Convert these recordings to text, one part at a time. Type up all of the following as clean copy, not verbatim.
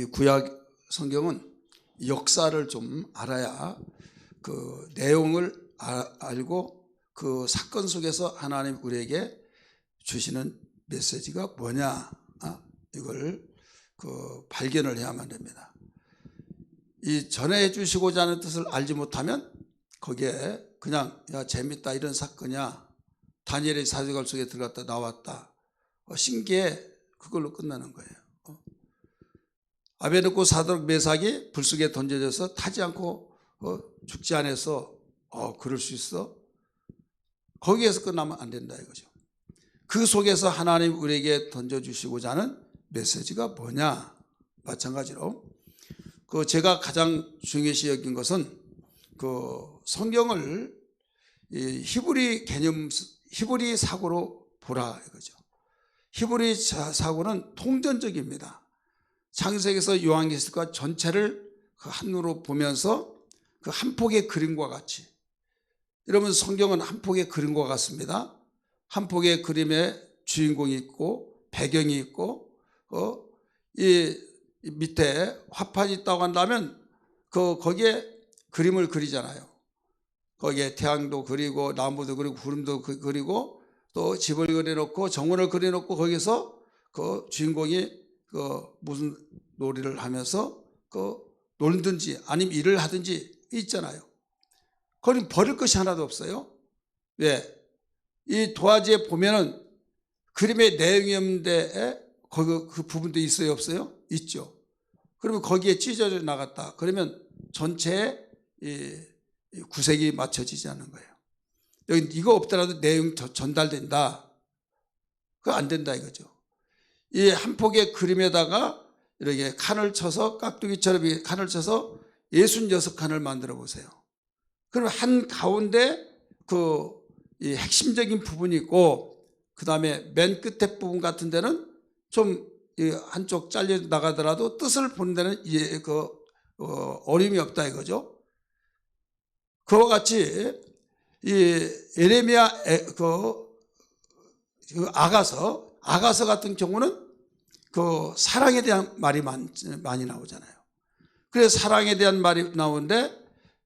이 구약 성경은 역사를 좀 알아야 그 내용을 알고 그 사건 속에서 하나님 우리에게 주시는 메시지가 뭐냐, 이걸 발견을 해야만 됩니다. 이 전해 주시고자 하는 뜻을 알지 못하면 거기에 그냥 야 재밌다 이런 사건이야, 다니엘의 사제관 속에 들어갔다 나왔다, 신기해, 그걸로 끝나는 거예요. 아베느고 사드락 메삭이 불속에 던져져서 타지 않고 죽지 않아서 그럴 수 있어? 거기에서 끝나면 안 된다 이거죠. 그 속에서 하나님 우리에게 던져주시고자 하는 메시지가 뭐냐. 마찬가지로 제가 가장 중요시 여긴 것은 성경을 히브리 개념, 히브리 사고로 보라 이거죠. 히브리 사고는 통전적입니다. 창세기에서 요한계시록과 전체를 한눈으로 보면서 한 폭의 그림과 같이, 여러분 성경은 한 폭의 그림과 같습니다. 한 폭의 그림에 주인공이 있고 배경이 있고 이 밑에 화판이 있다고 한다면 거기에 그림을 그리잖아요. 거기에 태양도 그리고 나무도 그리고 구름도 그리고 또 집을 그려놓고 정원을 그려놓고 거기서 주인공이 무슨 놀이를 하면서 놀든지 아니면 일을 하든지 있잖아요. 거기 버릴 것이 하나도 없어요. 왜? 이 도화지에 보면은 그림의 내용이 없는데 그 부분도 있어요, 없어요? 있죠. 그러면 거기에 찢어져 나갔다. 그러면 전체에 구색이 맞춰지지 않는 거예요. 여기 이거 없더라도 내용 전달된다. 그거 안 된다 이거죠. 이 한 폭의 그림에다가 이렇게 칸을 쳐서 깍두기처럼 칸을 쳐서 66칸을 만들어 보세요. 그러면 한 가운데 이 핵심적인 부분이 있고, 그 다음에 맨 끝에 부분 같은 데는 좀 한쪽 잘려 나가더라도 뜻을 보는 데는 어려움이 없다 이거죠. 그와 같이 이 예레미야 아가서 같은 경우는 사랑에 대한 말이 많이 나오잖아요. 그래서 사랑에 대한 말이 나오는데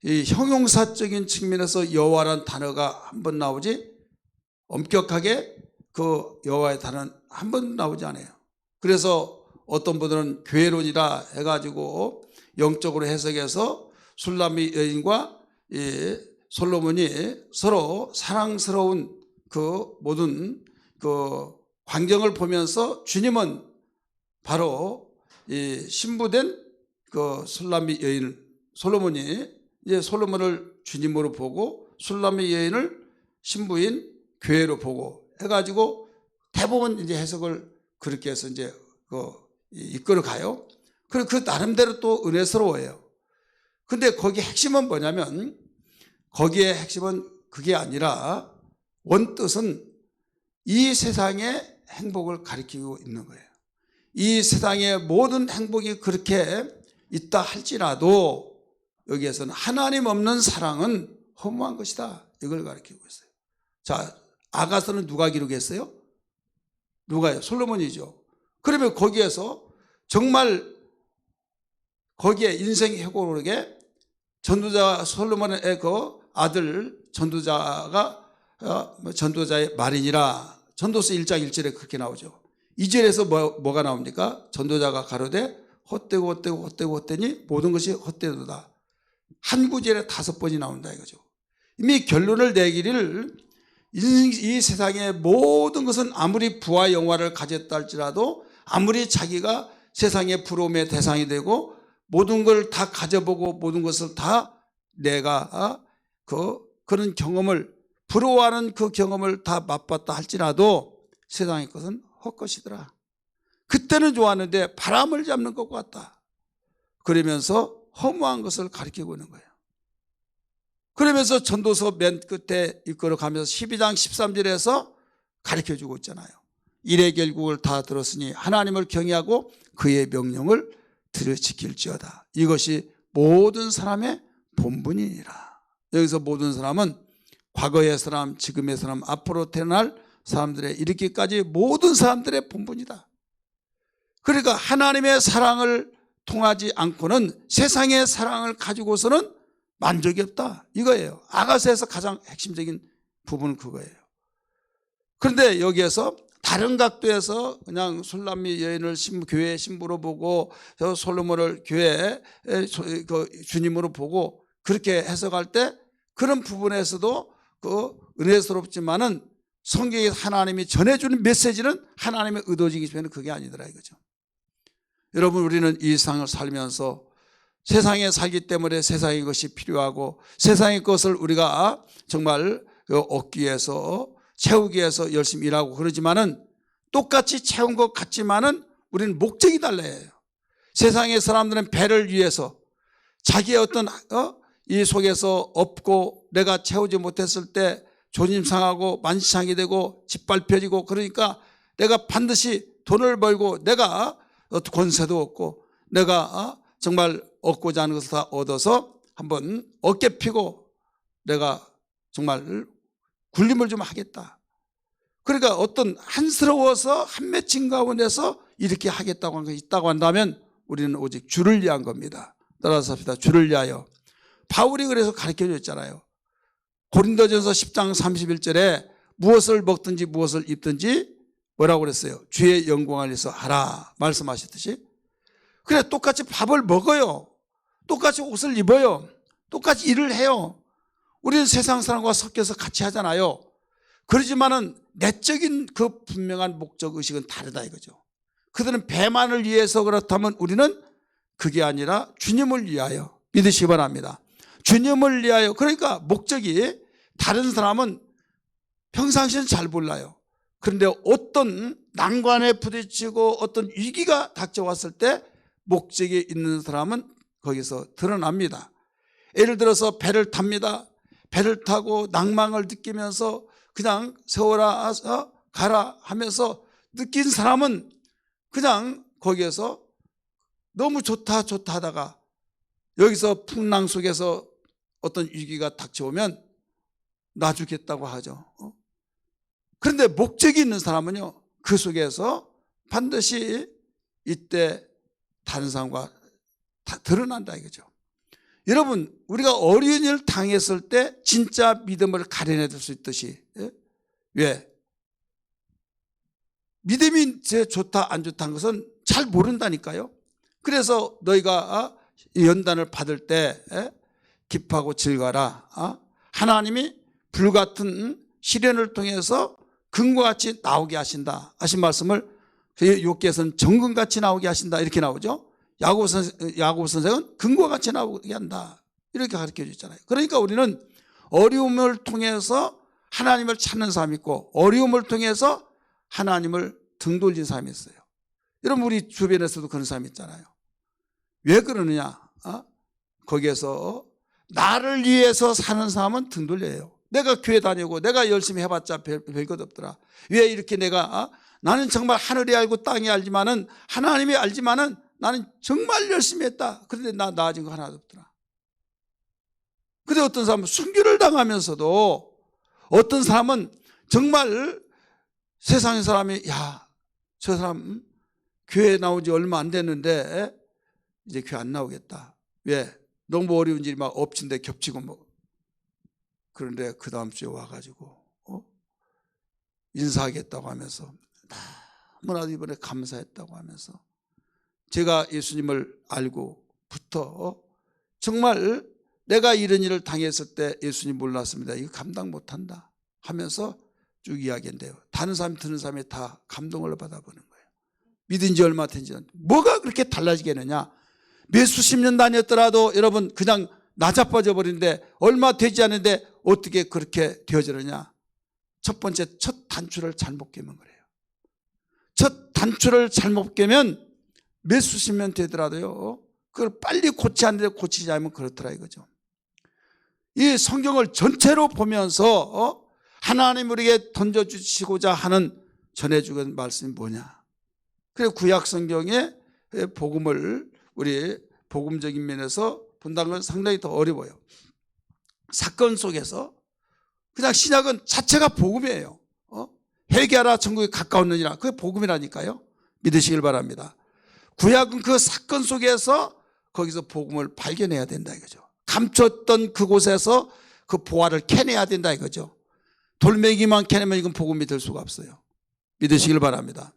이 형용사적인 측면에서 여호와라는 단어가 한 번 나오지, 엄격하게 여호와의 단어는 한 번 나오지 않아요. 그래서 어떤 분들은 교회론이라 해가지고 영적으로 해석해서 술람미 여인과 솔로몬이 서로 사랑스러운 모든 광경을 보면서 주님은 바로 이 신부된 술람미 여인 솔로몬이 이제 솔로몬을 주님으로 보고 술람미 여인을 신부인 교회로 보고 해가지고 대부분 이제 해석을 그렇게 해서 이제 이끌어 가요. 그리고 그 나름대로 또 은혜스러워요. 근데 거기 핵심은 뭐냐면, 거기에 핵심은 그게 아니라 원뜻은 이 세상의 행복을 가리키고 있는 거예요. 이 세상의 모든 행복이 그렇게 있다 할지라도 여기에서는 하나님 없는 사랑은 허무한 것이다, 이걸 가리키고 있어요. 자, 아가서는 누가 기록했어요? 누가요? 솔로몬이죠. 그러면 거기에서 정말 거기에 인생 회고록에 전도자 솔로몬의 아들 전도자가 전도자의 말이니라, 전도서 1장 1절에 그렇게 나오죠. 2절에서 뭐가 나옵니까? 전도자가 가로되 헛되고 모든 것이 헛되도다. 한 구절에 5번이 나온다 이거죠. 이미 결론을 내기를, 이 세상의 모든 것은 아무리 부와 영화를 가졌다 할지라도, 아무리 자기가 세상의 부러움의 대상이 되고 모든 걸 다 가져보고 모든 것을 다 내가 그런 경험을, 부러워하는 그 경험을 다 맛봤다 할지라도 세상의 것은 헛것이더라. 그때는 좋았는데 바람을 잡는 것 같다. 그러면서 허무한 것을 가리키고 있는 거예요. 그러면서 전도서 맨 끝에 이끌어 가면서 12장 13절에서 가르쳐주고 있잖아요. 일의 결국을 다 들었으니 하나님을 경외하고 그의 명령을 들여 지킬지어다. 이것이 모든 사람의 본분이니라. 여기서 모든 사람은 과거의 사람, 지금의 사람, 앞으로 태어날 사람들의 이르기까지 모든 사람들의 본분이다. 그러니까 하나님의 사랑을 통하지 않고는 세상의 사랑을 가지고서는 만족이 없다 이거예요. 아가서에서 가장 핵심적인 부분은 그거예요. 그런데 여기에서 다른 각도에서 그냥 술람미 여인을 교회 신부로 보고 솔로몬을 교회 주님으로 보고 그렇게 해석할 때 그런 부분에서도 그 은혜스럽지만은 성경에 하나님이 전해주는 메시지는 하나님의 의도이기 때문에 그게 아니더라 이거죠. 여러분, 우리는 이 세상을 살면서 세상에 살기 때문에 세상의 것이 필요하고 세상의 것을 우리가 정말 얻기 위해서 채우기 위해서 열심히 일하고 그러지만은 똑같이 채운 것 같지만은 우리는 목적이 달라요. 세상의 사람들은 배를 위해서 자기의 어떤 이 속에서 없고 내가 채우지 못했을 때 존심 상하고 만시창이 되고 짓밟혀지고 그러니까 내가 반드시 돈을 벌고 내가 권세도 얻고 내가 정말 얻고자 하는 것을 다 얻어서 한번 어깨 피고 내가 정말 굴림을 좀 하겠다. 그러니까 어떤 한스러워서 한 맺힌 가운데서 이렇게 하겠다고 하는 것이 있다고 한다면 우리는 오직 주를 위한 겁니다. 따라서 합시다. 주를 위하여. 바울이 그래서 가르쳐 줬잖아요. 고린도전서 10장 31절에 무엇을 먹든지 무엇을 입든지 뭐라고 그랬어요? 주의 영광을 위해서 하라 말씀하셨듯이. 그래, 똑같이 밥을 먹어요. 똑같이 옷을 입어요. 똑같이 일을 해요. 우리는 세상 사람과 섞여서 같이 하잖아요. 그러지만은 내적인 그 분명한 목적 의식은 다르다 이거죠. 그들은 배만을 위해서 그렇다면 우리는 그게 아니라 주님을 위하여 믿으시기 바랍니다. 주님을 위하여. 그러니까 목적이 다른 사람은 평상시는 잘 몰라요. 그런데 어떤 난관에 부딪히고 어떤 위기가 닥쳐왔을 때 목적이 있는 사람은 거기서 드러납니다. 예를 들어서 배를 탑니다. 배를 타고 낭망을 느끼면서 그냥 세워라 가라 하면서 느낀 사람은 그냥 거기에서 너무 좋다 하다가 여기서 풍랑 속에서 어떤 위기가 닥쳐오면 놔주겠다고 하죠. 그런데 목적이 있는 사람은요, 그 속에서 반드시 이때 다른 사람과 다 드러난다 이거죠. 여러분, 우리가 어려운 일을 당했을 때 진짜 믿음을 가려내줄 수 있듯이, 왜? 믿음이 제 좋다 안 좋다는 것은 잘 모른다니까요. 그래서 너희가 연단을 받을 때 기뻐하고 즐거라. 하나님이 불같은 시련을 통해서 금과 같이 나오게 하신다 하신 말씀을 욥기에서는 정금같이 나오게 하신다 이렇게 나오죠. 야고보 선생은 금과 같이 나오게 한다 이렇게 가르쳐 주잖아요. 그러니까 우리는 어려움을 통해서 하나님을 찾는 사람이 있고 어려움을 통해서 하나님을 등 돌린 사람이 있어요. 여러분, 우리 주변에서도 그런 사람이 있잖아요. 왜 그러느냐? 거기에서 나를 위해서 사는 사람은 등 돌려요. 내가 교회 다니고 내가 열심히 해봤자 별것 없더라. 왜 이렇게 내가 나는 정말 하늘이 알고 땅이 알지만은 하나님이 알지만은 나는 정말 열심히 했다. 그런데 나 나아진 거 하나도 없더라. 근데 어떤 사람은 순교를 당하면서도 어떤 사람은 정말 세상의 사람이 야, 저 사람 교회 나온 지 얼마 안 됐는데 이제 교회 안 나오겠다. 왜? 너무 어려운 일이 막 엎친 데 겹치고 뭐. 그런데 그 다음 주에 와가지고 인사하겠다고 하면서 너무나도 이번에 감사했다고 하면서 제가 예수님을 알고부터 정말 내가 이런 일을 당했을 때 예수님 몰랐습니다. 이거 감당 못한다 하면서 쭉 이야기한대요. 다른 사람이 듣는 사람이 다 감동을 받아보는 거예요. 믿은 지 얼마 된지. 뭐가 그렇게 달라지겠느냐. 몇 수십 년 다녔더라도 여러분 그냥 나자빠져 버리는데 얼마 되지 않은데 어떻게 그렇게 되어지느냐. 첫 번째, 첫 단추를 잘못 깨면 그래요. 첫 단추를 잘못 깨면 몇 수십 년 되더라도요, 그걸 빨리 고치지 않는데 고치지 않으면 그렇더라 이거죠. 이 성경을 전체로 보면서 하나님 우리에게 던져주시고자 하는 전해주는 말씀이 뭐냐. 그래서 구약 성경의 복음을 우리 복음적인 면에서 본다는 건 상당히 더 어려워요. 사건 속에서 그냥 신약은 자체가 복음이에요. 회개하라 천국에 가까웠느니라. 그게 복음이라니까요. 믿으시길 바랍니다. 구약은 그 사건 속에서 거기서 복음을 발견해야 된다 이거죠. 감췄던 그곳에서 그 보화를 캐내야 된다 이거죠. 돌멩이만 캐내면 이건 복음이 될 수가 없어요. 믿으시길 바랍니다.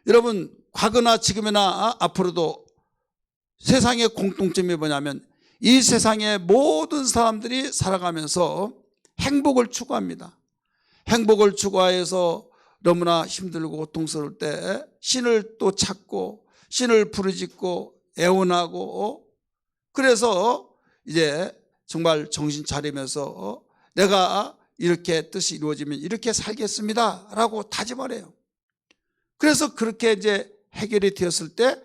여러분, 과거나 지금이나 앞으로도 세상의 공통점이 뭐냐면 이 세상의 모든 사람들이 살아가면서 행복을 추구합니다. 행복을 추구해서 너무나 힘들고 고통스러울 때 신을 또 찾고 신을 부르짖고 애원하고, 그래서 이제 정말 정신 차리면서 내가 이렇게 뜻이 이루어지면 이렇게 살겠습니다 라고 다짐을 해요. 그래서 그렇게 이제 해결이 되었을 때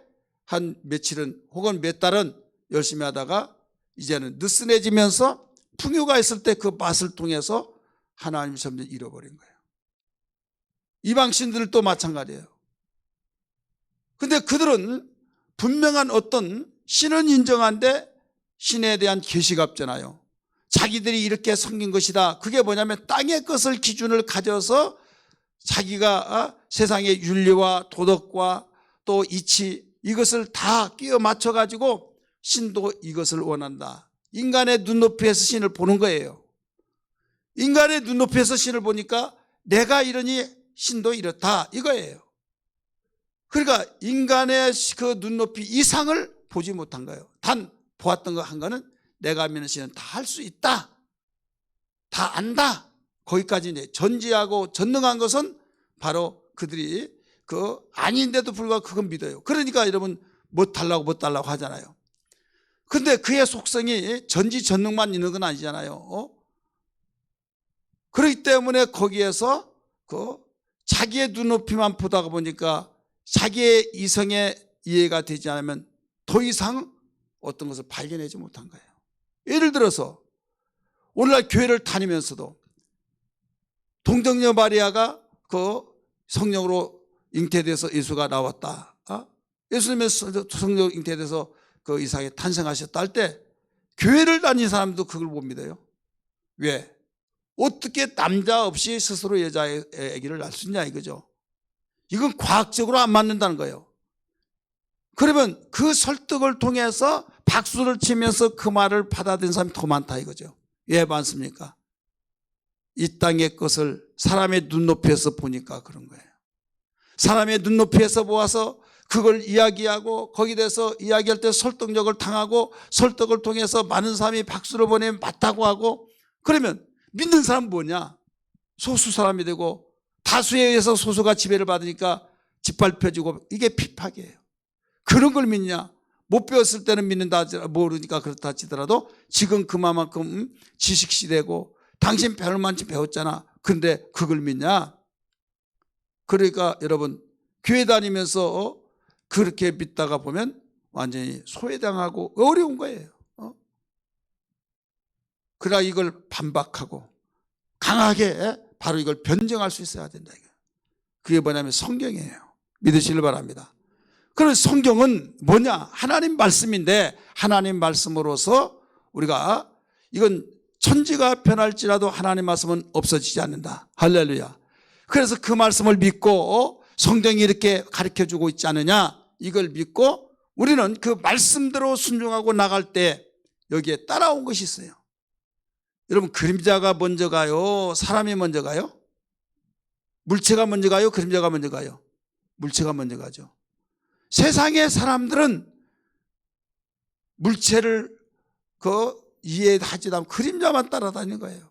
한 며칠은 혹은 몇 달은 열심히 하다가 이제는 느슨해지면서 풍요가 있을 때 그 맛을 통해서 하나님을 점점 잃어버린 거예요. 이방신들도 마찬가지예요. 근데 그들은 분명한 어떤 신은 인정한데 신에 대한 계시가 없잖아요. 자기들이 이렇게 섬긴 것이다. 그게 뭐냐면 땅의 것을 기준을 가져서 자기가 세상의 윤리와 도덕과 또 이치 이것을 다 끼워 맞춰 가지고 신도 이것을 원한다. 인간의 눈높이에서 신을 보는 거예요. 인간의 눈높이에서 신을 보니까 내가 이러니 신도 이렇다 이거예요. 그러니까 인간의 그 눈높이 이상을 보지 못한 거예요. 단 보았던 거 한 거는 내가 믿는 신은 다 할 수 있다, 다 안다, 거기까지 이제 전지하고 전능한 것은 바로 그들이 그 아닌데도 불구하고 그건 믿어요. 그러니까 여러분 못 달라고 하잖아요. 근데 그의 속성이 전지전능만 있는 건 아니잖아요. 그렇기 때문에 거기에서 그 자기의 눈높이만 보다가 보니까 자기의 이성에 이해가 되지 않으면 더 이상 어떤 것을 발견하지 못한 거예요. 예를 들어서 오늘날 교회를 다니면서도 동정녀 마리아가 그 성령으로 잉태돼서 예수가 나왔다. 예수님의 성령 잉태돼서 그 이상에 탄생하셨다 할 때 교회를 다니는 사람도 그걸 못 믿어요. 왜? 어떻게 남자 없이 스스로 여자의 아기를 낳을 수 있냐 이거죠. 이건 과학적으로 안 맞는다는 거예요. 그러면 그 설득을 통해서 박수를 치면서 그 말을 받아들인 사람이 더 많다 이거죠. 왜 많습니까? 이 땅의 것을 사람의 눈높이에서 보니까 그런 거예요. 사람의 눈높이에서 보아서 그걸 이야기하고 거기에 대해서 이야기할 때 설득력을 당하고 설득을 통해서 많은 사람이 박수를 보내면 맞다고 하고, 그러면 믿는 사람은 뭐냐? 소수 사람이 되고 다수에 의해서 소수가 지배를 받으니까 짓밟혀지고 이게 핍박이에요. 그런 걸 믿냐? 못 배웠을 때는 믿는다 모르니까 그렇다 치더라도 지금 그만큼 지식시대고 당신 배울 만큼 배웠잖아. 근데 그걸 믿냐? 그러니까 여러분 교회 다니면서 그렇게 믿다가 보면 완전히 소외당하고 어려운 거예요. 그러나 이걸 반박하고 강하게 바로 이걸 변증할 수 있어야 된다. 그게 뭐냐면 성경이에요. 믿으시길 바랍니다. 그래서 성경은 뭐냐? 하나님 말씀인데 하나님 말씀으로서 우리가 이건 천지가 변할지라도 하나님 말씀은 없어지지 않는다. 할렐루야. 그래서 그 말씀을 믿고 성경이 이렇게 가르쳐주고 있지 않느냐 이걸 믿고 우리는 그 말씀대로 순종하고 나갈 때 여기에 따라온 것이 있어요. 여러분 그림자가 먼저 가요? 사람이 먼저 가요? 물체가 먼저 가요? 그림자가 먼저 가요? 물체가 먼저 가죠. 세상의 사람들은 물체를 이해하지도 않고 그림자만 따라다니는 거예요.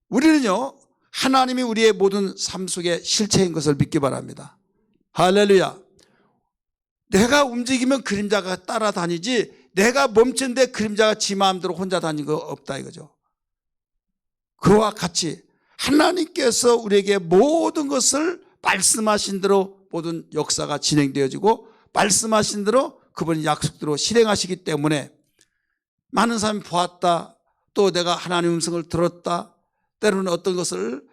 우리는요 하나님이 우리의 모든 삶 속에 실체인 것을 믿기 바랍니다. 할렐루야. 내가 움직이면 그림자가 따라다니지 내가 멈춘데 그림자가 지 마음대로 혼자 다니는 거 없다 이거죠. 그와 같이 하나님께서 우리에게 모든 것을 말씀하신 대로 모든 역사가 진행되어지고 말씀하신 대로 그분이 약속대로 실행하시기 때문에 많은 사람이 보았다, 또 내가 하나님의 음성을 들었다, 때로는 어떤 것을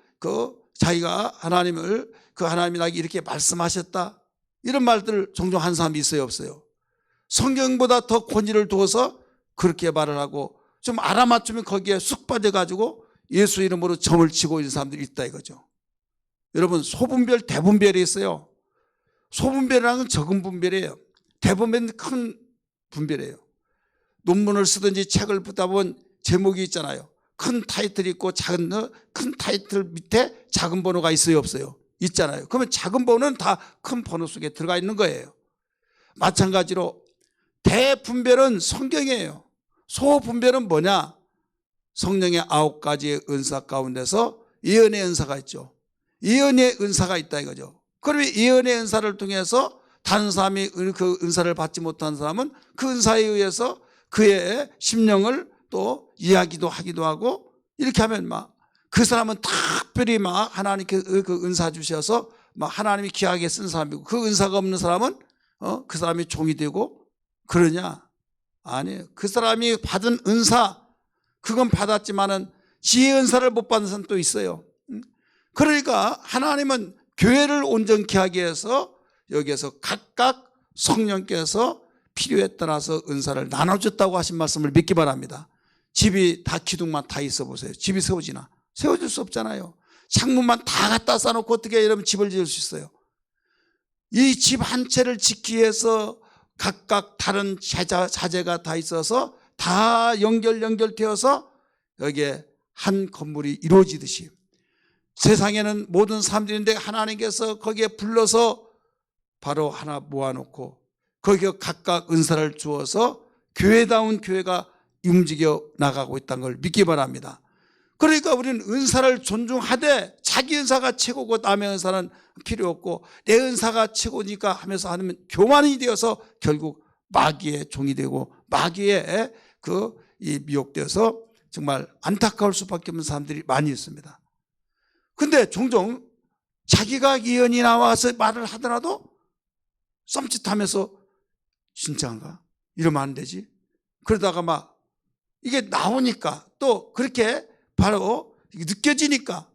자기가 하나님을 하나님이 나에게 이렇게 말씀하셨다 이런 말들을 종종 한 사람이 있어요 없어요? 성경보다 더 권위를 두어서 그렇게 말을 하고 좀 알아맞추면 거기에 쑥 빠져가지고 예수 이름으로 점을 치고 있는 사람들이 있다 이거죠. 여러분 소분별 대분별이 있어요. 소분별이라는 건 적은 분별이에요. 대분별은 큰 분별이에요. 논문을 쓰든지 책을 보다 보면 제목이 있잖아요. 큰 타이틀이 있고 큰 타이틀 밑에 작은 번호가 있어요, 없어요? 있잖아요. 그러면 작은 번호는 다 큰 번호 속에 들어가 있는 거예요. 마찬가지로 대분별은 성경이에요. 소분별은 뭐냐? 성령의 9가지의 은사 가운데서 예언의 은사가 있죠. 예언의 은사가 있다 이거죠. 그러면 예언의 은사를 통해서 다른 사람이 그 은사를 받지 못한 사람은 그 은사에 의해서 그의 심령을 또 이야기도 하기도 하고, 이렇게 하면 막 그 사람은 특별히 막 하나님께 그 은사 주셔서 막 하나님이 귀하게 쓴 사람이고, 그 은사가 없는 사람은 그 사람이 종이 되고 그러냐? 아니에요. 그 사람이 받은 은사, 그건 받았지만은 지혜 은사를 못 받는 사람 또 있어요. 그러니까 하나님은 교회를 온전케 하기 위해서 여기에서 각각 성령께서 필요에 따라서 은사를 나눠줬다고 하신 말씀을 믿기 바랍니다. 집이 다 기둥만 다 있어 보세요. 집이 세워지나? 세워질 수 없잖아요. 창문만 다 갖다 쌓아놓고 어떻게 이러면 집을 지을 수 있어요? 이 집 한 채를 짓기 위해서 각각 다른 자재가 다 있어서 다 연결되어서 여기에 한 건물이 이루어지듯이 세상에는 모든 사람들인데 하나님께서 거기에 불러서 바로 하나 모아놓고 거기에 각각 은사를 주어서 교회다운 교회가 움직여 나가고 있다는 걸 믿기 바랍니다. 그러니까 우리는 은사를 존중하되 자기 은사가 최고고 남의 은사는 필요 없고 내 은사가 최고니까 하면서 하면 교만이 되어서 결국 마귀의 종이 되고 마귀의 이 미혹되어서 정말 안타까울 수밖에 없는 사람들이 많이 있습니다. 근데 종종 자기가 예언이 나와서 말을 하더라도 썸짓하면서 진짜인가? 이러면 안 되지. 그러다가 막 이게 나오니까 또 그렇게 바로 느껴지니까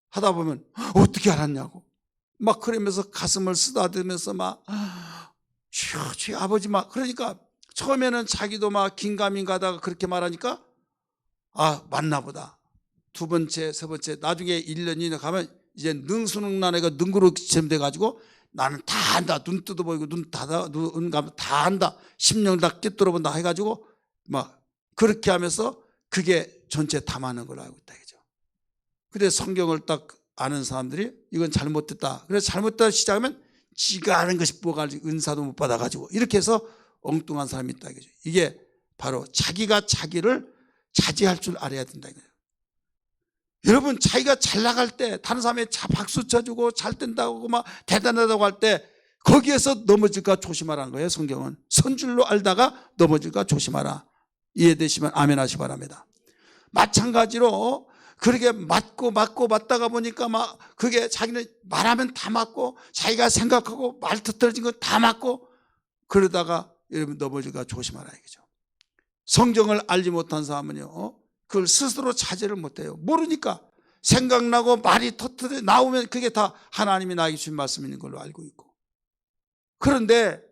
하다 보면 어떻게 알았냐고 막 그러면서 가슴을 쓰다듬으면서 막 주여 아버지 막 그러니까 처음에는 자기도 막 긴가민 가다가 그렇게 말하니까 아 맞나 보다. 두 번째 세 번째 나중에 1년 2년 가면 이제 능수능란해가 능구로 지점돼 가지고 나는 다 안다. 눈 뜯어 보이고 눈 닫아 눈 감아 다 안다. 심령을 다 꿰뚫어 본다 해가지고 막 그렇게 하면서 그게 전체 담아는 걸 알고 있다 이거죠. 근데 성경을 딱 아는 사람들이 이건 잘못됐다. 그래서 잘못됐다 시작하면 지가 아는 것이 뭐가 은사도 못 받아가지고 이렇게 해서 엉뚱한 사람이 있다 이거죠. 이게 바로 자기가 자기를 자제할 줄 알아야 된다 이거예요. 여러분 자기가 잘 나갈 때 다른 사람이 박수 쳐주고 잘 된다고 막 대단하다고 할 때 거기에서 넘어질까 조심하라는 거예요. 성경은 선줄로 알다가 넘어질까 조심하라. 이해되시면 아멘 하시기 바랍니다. 마찬가지로 그렇게 맞다가 보니까 막 그게 자기는 말하면 다 맞고 자기가 생각하고 말 터뜨려진 건 다 맞고 그러다가 여러분 넘어질까 조심하라 이거죠. 성경을 알지 못한 사람은요 그걸 스스로 자제를 못해요. 모르니까 생각나고 말이 터뜨려 나오면 그게 다 하나님이 나에게 주신 말씀인 걸로 알고 있고, 그런데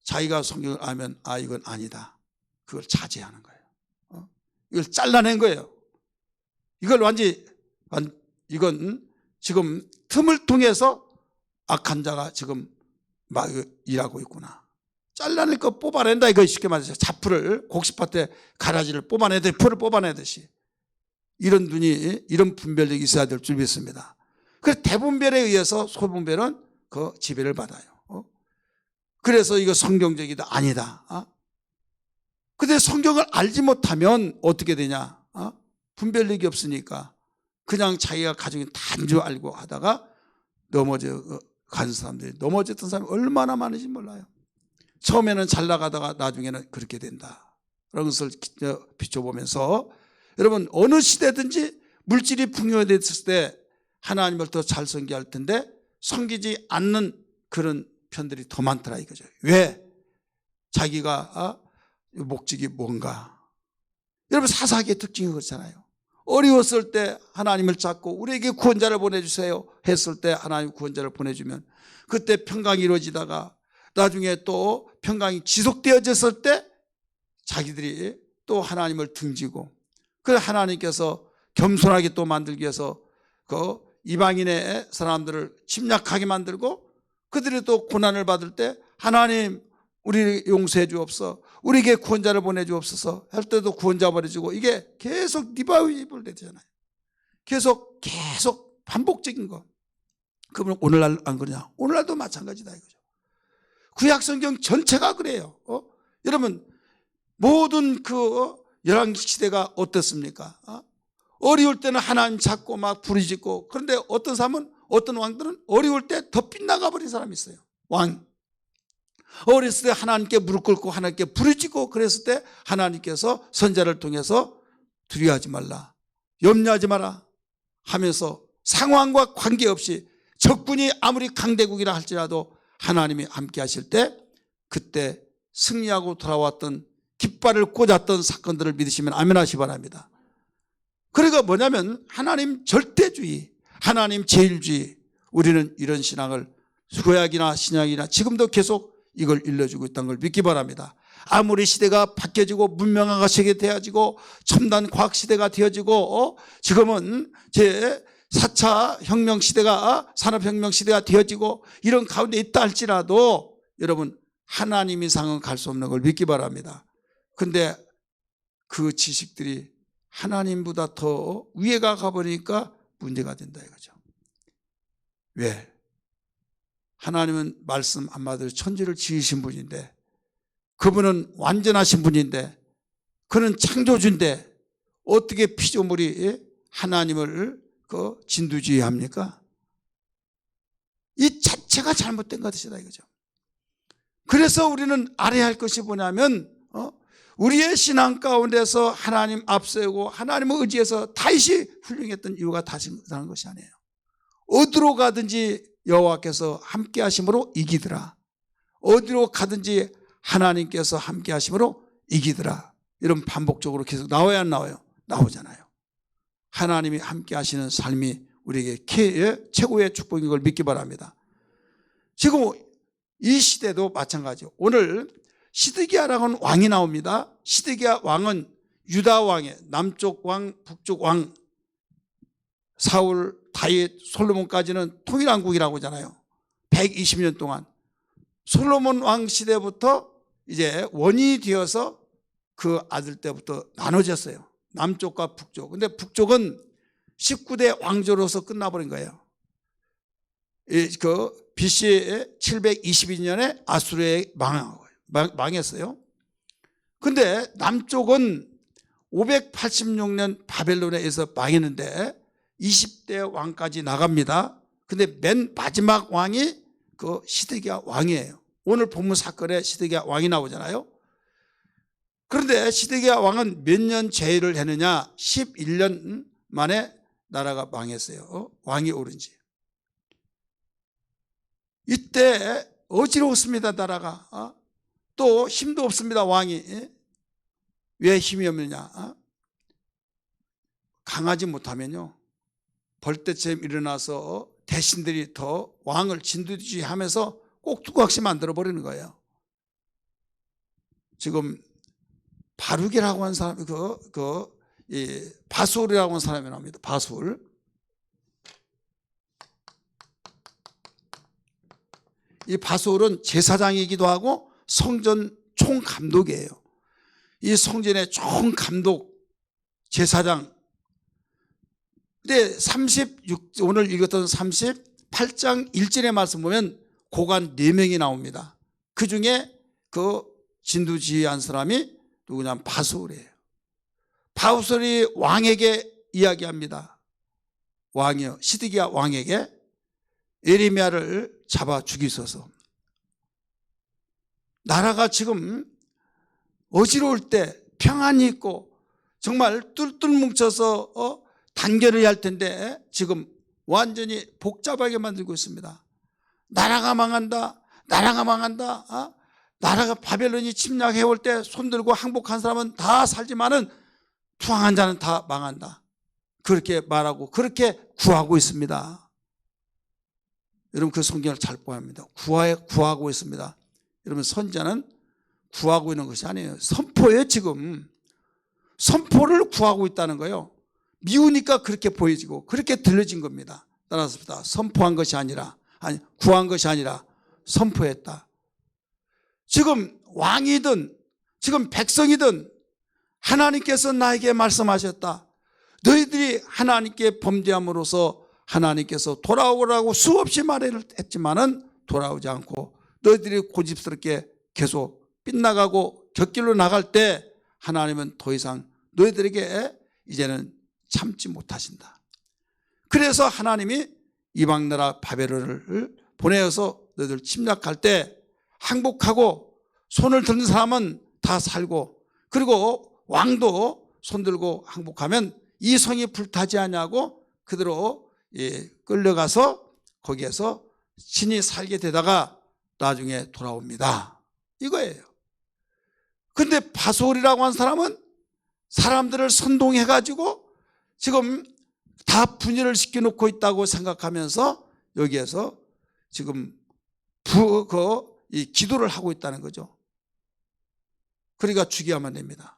자기가 성경을 알면 아 이건 아니다. 그걸 자제하는 거예요. 이걸 잘라낸 거예요. 이걸 이건 지금 틈을 통해서 악한 자가 지금 막 일하고 있구나. 잘라낼 거 뽑아낸다 이거 쉽게 말해서 자풀을 곡식밭에 가라지를 뽑아내듯이 풀을 뽑아내듯이 이런 눈이 이런 분별력이 있어야 될 줄 믿습니다. 그래서 대분별에 의해서 소분별은 그 지배를 받아요. 그래서 이거 성경적이다 아니다. 근데 성경을 알지 못하면 어떻게 되냐? 분별력이 없으니까 그냥 자기가 가지고 있는 단줄 알고 하다가 넘어져 간 사람들이 넘어졌던 사람이 얼마나 많은지 몰라요. 처음에는 잘 나가다가 나중에는 그렇게 된다. 그런 것을 비춰보면서 여러분 어느 시대든지 물질이 풍요했을 때 하나님을 더 잘 섬겨야 할 텐데 섬기지 않는 그런 편들이 더 많더라 이거죠. 왜? 자기가 목적이 뭔가. 여러분 사사기의 특징이 그렇잖아요. 어려웠을 때 하나님을 찾고 우리에게 구원자를 보내주세요 했을 때 하나님 구원자를 보내주면 그때 평강이 이루어지다가 나중에 또 평강이 지속되어졌을 때 자기들이 또 하나님을 등지고 그래서 하나님께서 겸손하게 또 만들기 위해서 그 이방인의 사람들을 침략하게 만들고 그들이 또 고난을 받을 때 하나님 우리 용서해 주옵소서, 우리에게 구원자를 보내 주옵소서 할 때도 구원자 버려지고, 이게 계속 리바이벌 되잖아요. 계속 반복적인 거. 그러면 오늘날 안 그러냐? 오늘날도 마찬가지다 이거죠. 구약 성경 전체가 그래요. 여러분 모든 그 열왕기 시대가 어떻습니까? 어려울 때는 하나님 찾고 막 부르짖고, 그런데 어떤 사람은, 어떤 왕들은 어려울 때 더 빗나가 버린 사람이 있어요. 왕 어렸을 때 하나님께 무릎 꿇고 하나님께 부르짖고 그랬을 때 하나님께서 선자를 통해서 두려워하지 말라, 염려하지 마라 하면서 상황과 관계없이 적군이 아무리 강대국이라 할지라도 하나님이 함께 하실 때 그때 승리하고 돌아왔던, 깃발을 꽂았던 사건들을 믿으시면 아멘 하시기 바랍니다. 그러니까 뭐냐면 하나님 절대주의, 하나님 제일주의, 우리는 이런 신앙을 구약이나 신약이나 지금도 계속 이걸 일러주고 있다는 걸 믿기 바랍니다. 아무리 시대가 바뀌어지고 문명화가 세계되어지고 첨단 과학시대가 되어지고 지금은 제4차 혁명 시대가, 산업혁명 시대가 되어지고 이런 가운데 있다 할지라도 여러분 하나님 이상은 갈 수 없는 걸 믿기 바랍니다. 근데 그 지식들이 하나님보다 더 위에가 가버리니까 문제가 된다 이거죠. 왜? 하나님은 말씀 한마디로 천지를 지으신 분인데, 그분은 완전하신 분인데, 그는 창조주인데 어떻게 피조물이 하나님을 진두지휘합니까? 이 자체가 잘못된 것이다 이거죠. 그래서 우리는 알아야 할 것이 뭐냐면 우리의 신앙 가운데서 하나님 앞세우고 하나님을 의지해서 다윗이 훌륭했던 이유가 다시는 것이 아니에요. 어디로 가든지 여호와께서 함께 하심으로 이기더라. 어디로 가든지 하나님께서 함께 하심으로 이기더라. 이런 반복적으로 계속 나와야 안 나와요? 나오잖아요. 하나님이 함께 하시는 삶이 우리에게 최고의 축복인 걸 믿기 바랍니다. 지금 이 시대도 마찬가지죠. 오늘 시드기야라고 하는 왕이 나옵니다. 시드기야 왕은 유다 왕의 남쪽 왕, 북쪽 왕, 사울, 다윗, 솔로몬까지는 통일왕국이라고 하잖아요. 120년 동안. 솔로몬 왕 시대부터 이제 원이 되어서 그 아들 때부터 나눠졌어요. 남쪽과 북쪽. 근데 북쪽은 19대 왕조로서 끝나버린 거예요. 그 BC 722년에 아수르에 망했어요. 근데 남쪽은 586년 바벨론에 의해서 망했는데 20대 왕까지 나갑니다. 근데 맨 마지막 왕이 그 시드기야 왕이에요. 오늘 본문 사건에 시드기야 왕이 나오잖아요. 그런데 시드기야 왕은 몇 년 제의를 했느냐? 11년 만에 나라가 망했어요. 왕이 오른 지. 이때 어지러웠습니다. 나라가. 또 힘도 없습니다. 왕이. 왜 힘이 없느냐? 강하지 못하면요, 벌떼처럼 일어나서 대신들이 더 왕을 진두지휘하면서 꼭두각시 만들어버리는 거예요. 지금 바룩이라고 하는 사람이 바술이라고 하는 사람이 나옵니다. 바술. 이 바술은 제사장이기도 하고 성전 총감독이에요. 이 성전의 총감독 제사장. 근데 오늘 읽었던 38장 1절의 말씀 보면 고관 4명이 나옵니다. 그 중에 그 진두지휘한 사람이 누구냐면 바술이에요. 바술이 왕에게 이야기합니다. 왕이요, 시드기야 왕에게 예레미야를 잡아 죽이소서. 나라가 지금 어지러울 때 평안이 있고 정말 뚫뚫 뭉쳐서 단결을 할 텐데 지금 완전히 복잡하게 만들고 있습니다. 나라가 망한다. 나라가 망한다. 나라가 바벨론이 침략해 올 때 손들고 항복한 사람은 다 살지만은 투항한 자는 다 망한다. 그렇게 말하고 그렇게 구하고 있습니다. 여러분 그 성경을 잘 봐야 합니다. 구하고 있습니다. 여러분 선자는 구하고 있는 것이 아니에요. 선포예요. 지금 선포를 구하고 있다는 거예요. 미우니까 그렇게 보여지고 그렇게 들려진 겁니다. 따라서 선포한 것이 아니라, 구한 것이 아니라 선포했다. 지금 왕이든 지금 백성이든 하나님께서 나에게 말씀하셨다. 너희들이 하나님께 범죄함으로써 하나님께서 돌아오라고 수없이 말했지만은 돌아오지 않고 너희들이 고집스럽게 계속 빗나가고 곁길로 나갈 때 하나님은 더 이상 너희들에게 이제는 참지 못하신다. 그래서 하나님이 이방 나라 바벨론을 보내어서 너희들 침략할 때 항복하고 손을 드는 사람은 다 살고, 그리고 왕도 손들고 항복하면 이 성이 불타지 않냐고 그대로 끌려가서 거기에서 신이 살게 되다가 나중에 돌아옵니다. 이거예요. 근데 바솔이라고 한 사람은 사람들을 선동해가지고 지금 다 분열을 시켜놓고 있다고 생각하면서 여기에서 지금 이 기도를 하고 있다는 거죠. 그러니까 죽여야만 됩니다.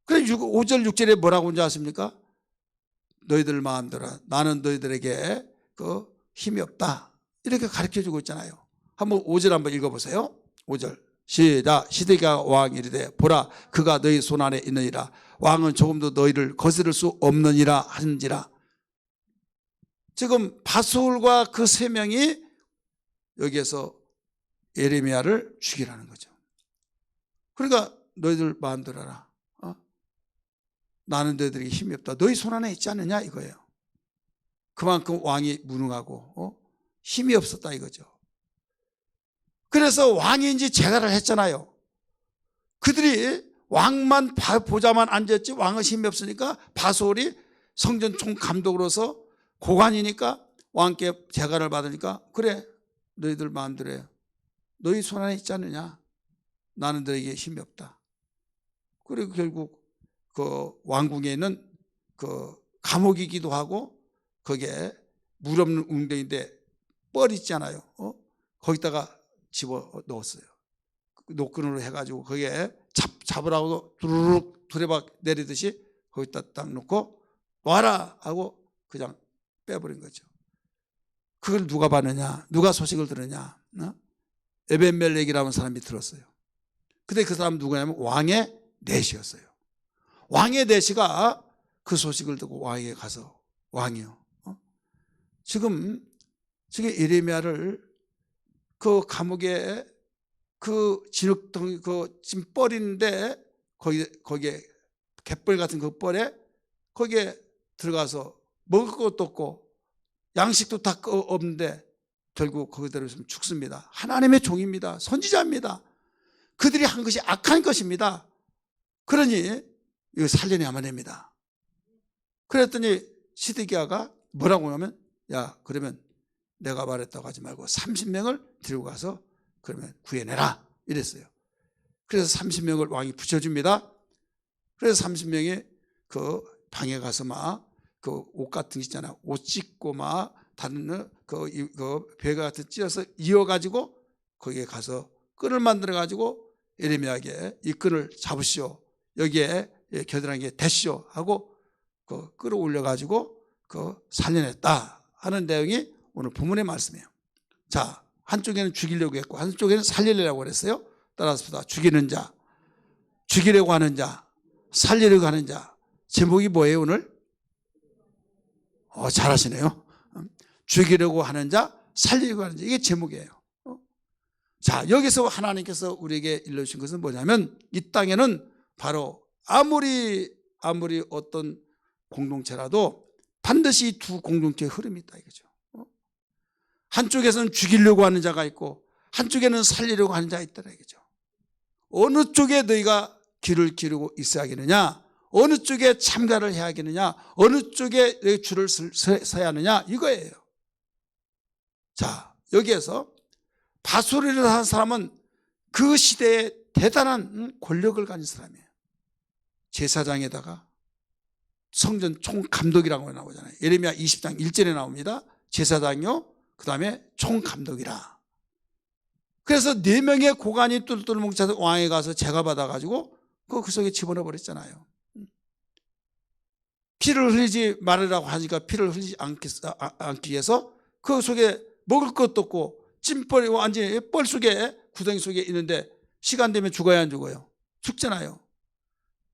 그래 5절 6절에 뭐라고 하는지 아십니까? 너희들 마음대로 나는 너희들에게 힘이 없다. 이렇게 가르쳐주고 있잖아요. 한번 5절 한번 읽어보세요. 5절 시작. 시드기야 왕이 이르되 보라 그가 너희 손안에 있느니라. 왕은 조금도 너희를 거스를 수 없느니라 하는지라. 지금 바솔과 그 세 명이 여기에서 예레미야를 죽이라는 거죠. 그러니까 너희들 마음대로 하라. 나는 너희들에게 힘이 없다. 너희 손안에 있지 않느냐 이거예요. 그만큼 왕이 무능하고 힘이 없었다 이거죠. 그래서 왕이 이제 제갈을 했잖아요. 그들이 왕만 보자만 앉았지 왕은 힘이 없으니까 바솔이 성전 총감독으로서 고관이니까 왕께 제갈을 받으니까 그래 너희들 마음대로 해. 너희 손안에 있지 않느냐. 나는 너에게 힘이 없다. 그리고 결국 그 왕궁에 있는 그 감옥이기도 하고 거기에 물 없는 웅덩이인데 뻘 있잖아요. 거기다가 집어 넣었어요. 노끈으로 해가지고 거기에 잡으라고 두루룩 두레박 내리듯이 거기다 딱 놓고 와라 하고 그냥 빼버린 거죠. 그걸 누가 봤느냐? 누가 소식을 들었냐? 에벤멜렉이라는 사람이 들었어요. 근데 그 사람 누구냐면 왕의 내시였어요. 왕의 내시가 그 소식을 듣고 왕에게 가서 왕이요. 지금 예레미야를 그 감옥에 그 진흙덩이 그 짐벌 있는데 거기에 갯벌 같은 그 뻘에 거기에 들어가서 먹을 것도 없고 양식도 다 없는데 결국 거기대로 있으면 죽습니다. 하나님의 종입니다. 선지자입니다. 그들이 한 것이 악한 것입니다. 그러니 이거 살려내야만 됩니다. 그랬더니 시드기야가 뭐라고 하면 야 그러면 내가 말했다고 하지 말고 30명을 들고 가서 그러면 구해내라 이랬어요. 그래서 30명을 왕이 붙여줍니다. 그래서 30명이 그 방에 가서 막 그 옷 같은 거 있잖아요. 옷 찢고 막 다른 그 배가 같은 찢어서 이어가지고 거기에 가서 끈을 만들어가지고 예레미야에게 이 끈을 잡으시오. 여기에 겨드랑이에 대시오 하고 그 끌어올려가지고 그 살려냈다 하는 내용이 오늘 본문의 말씀이에요. 자, 한쪽에는 죽이려고 했고 한쪽에는 살리려고 그랬어요. 따라서 보다 죽이는 자, 죽이려고 하는 자, 살리려고 하는 자. 제목이 뭐예요 오늘? 잘하시네요. 죽이려고 하는 자, 살리려고 하는 자. 이게 제목이에요. 자, 여기서 하나님께서 우리에게 일러주신 것은 뭐냐면 이 땅에는 바로 아무리 어떤 공동체라도 반드시 두 공동체의 흐름이 있다 이거죠. 한쪽에서는 죽이려고 하는 자가 있고 한쪽에는 살리려고 하는 자가 있다 이거죠. 어느 쪽에 너희가 길을 기르고 있어야겠느냐, 어느 쪽에 참가를 해야겠느냐, 어느 쪽에 너희 줄을 서야 하느냐 이거예요. 자, 여기에서 바솔이라는 한 사람은 그 시대에 대단한 권력을 가진 사람이에요. 제사장에다가 성전 총감독이라고 나오잖아요. 예레미야 20장 1절에 나옵니다. 제사장이요, 그 다음에 총감독이라. 그래서 4명의 고관이 똘똘 뭉쳐서 왕에 가서 제가 받아가지고 그 속에 집어넣어버렸잖아요. 피를 흘리지 말으라고 하니까 피를 흘리지 않기 위해서 그 속에 먹을 것도 없고 찜벌이 완전히 뻘 속에 구덩이 속에 있는데 시간 되면 죽어야 안 죽어요? 죽잖아요.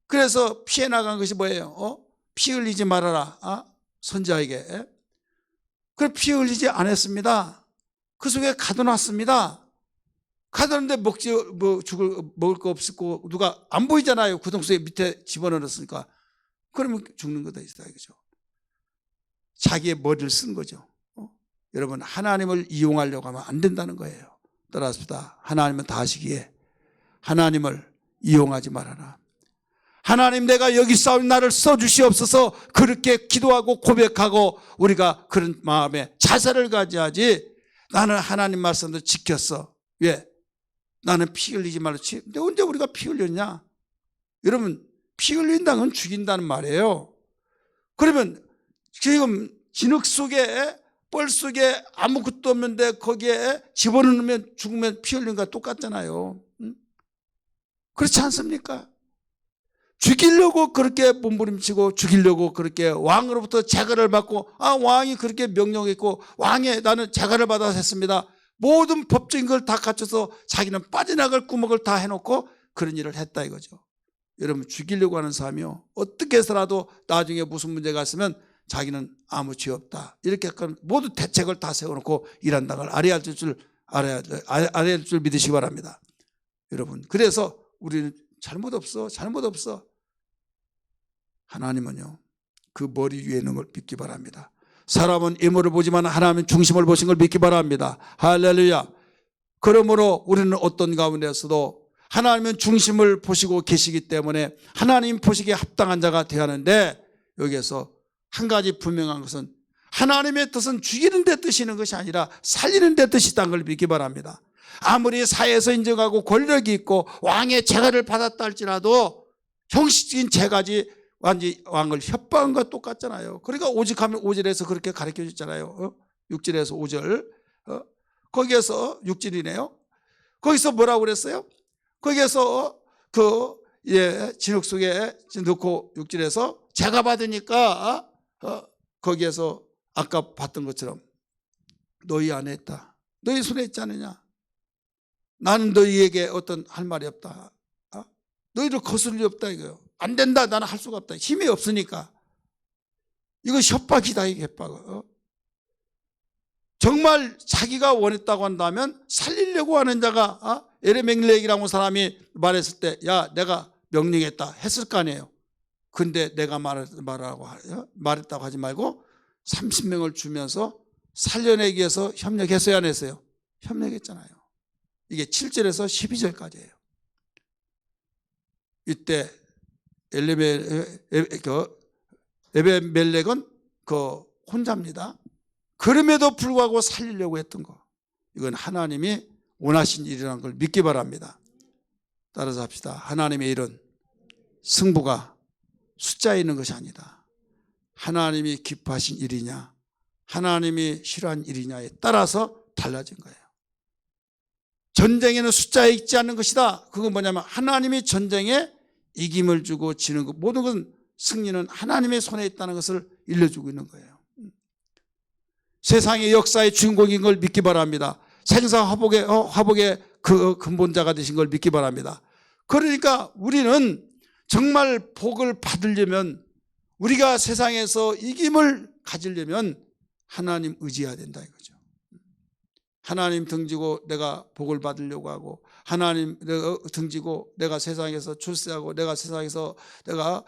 그래서 피해 나간 것이 뭐예요? 피 흘리지 말아라. 선지자에게. 그래 피 흘리지 않았습니다. 그 속에 가둬놨습니다. 가뒀는데 먹을 거 없었고 누가 안 보이잖아요. 구덩이 속에 밑에 집어넣었으니까. 그러면 죽는 거다 이거죠. 자기의 머리를 쓴 거죠. 여러분 하나님을 이용하려고 하면 안 된다는 거예요. 따라합시다. 하나님은 다 하시기에 하나님을 이용하지 말아라. 하나님 내가 여기 싸운 나를 써주시옵소서 그렇게 기도하고 고백하고 우리가 그런 마음에 자세를 가져야지. 나는 하나님 말씀도 지켰어. 왜? 나는 피 흘리지 말라. 근데 언제 우리가 피 흘렸냐? 여러분 피 흘린다는 건 죽인다는 말이에요. 그러면 지금 진흙 속에 뻘 속에 아무것도 없는데 거기에 집어넣으면 죽으면 피 흘린 거랑 똑같잖아요. 그렇지 않습니까? 죽이려고 그렇게 몸부림치고 죽이려고 그렇게 왕으로부터 재가를 받고 왕이 그렇게 명령했고 왕의 나는 재가를 받아서 했습니다. 모든 법적인 걸 다 갖춰서 자기는 빠져나갈 구멍을 다 해놓고 그런 일을 했다 이거죠. 여러분 죽이려고 하는 사람이요 어떻게 해서라도 나중에 무슨 문제가 있으면 자기는 아무 죄 없다 이렇게 모두 대책을 다 세워놓고 일한다는 걸 알아야 할 줄 믿으시기 바랍니다. 여러분 그래서 우리는 잘못 없어. 하나님은요 그 머리 위에 있는 걸 믿기 바랍니다. 사람은 이모를 보지만 하나님은 중심을 보신 걸 믿기 바랍니다. 할렐루야. 그러므로 우리는 어떤 가운데서도 하나님은 중심을 보시고 계시기 때문에 하나님 보시기에 합당한 자가 되어야 하는데 여기에서 한 가지 분명한 것은 하나님의 뜻은 죽이는 데 뜻이는 것이 아니라 살리는 데 뜻이다는 걸 믿기 바랍니다. 아무리 사회에서 인정하고 권력이 있고 왕의 재가를 받았다 할지라도 형식적인 재가지 완전히 왕을 협박한 것과 똑같잖아요. 그러니까 오직하면 5절에서 그렇게 가르쳐 줬잖아요. 6절에서 5절 거기에서 6절이네요. 거기서 뭐라고 그랬어요? 거기에서 진흙 속에 넣고 6절에서 재가 받으니까 거기에서 아까 봤던 것처럼 너희 안에 있다. 너희 손에 있지 않느냐. 나는 너희에게 어떤 할 말이 없다. 너희를 거스를 리 없다 이거요. 안 된다. 나는 할 수가 없다. 힘이 없으니까. 이거 협박이다. 이게 협박. 정말 자기가 원했다고 한다면 살리려고 하는 자가 에레멜렉이라는 사람이 말했을 때 야 내가 명령했다 했을 거 아니에요. 근데 내가 말했다고 하지 말고 30명을 주면서 살려내기 위해서 협력했어야 안 했어요? 협력했잖아요. 이게 7절에서 12절까지예요. 이때 에베멜렉은 혼자입니다. 그럼에도 불구하고 살리려고 했던 거. 이건 하나님이 원하신 일이라는 걸 믿기 바랍니다. 따라서 합시다. 하나님의 일은 승부가 숫자에 있는 것이 아니다. 하나님이 기뻐하신 일이냐 하나님이 싫어한 일이냐에 따라서 달라진 거예요. 전쟁에는 숫자에 있지 않는 것이다. 그건 뭐냐면 하나님이 전쟁에 이김을 주고 지는 것 모든 것은 승리는 하나님의 손에 있다는 것을 일러주고 있는 거예요. 세상의 역사의 주인공인 걸 믿기 바랍니다. 생사화복의 그 근본자가 되신 걸 믿기 바랍니다. 그러니까 우리는 정말 복을 받으려면 우리가 세상에서 이김을 가지려면 하나님 의지해야 된다 이거죠. 하나님 등지고 내가 복을 받으려고 하고 하나님 등지고 내가 세상에서 출세하고 내가 세상에서 내가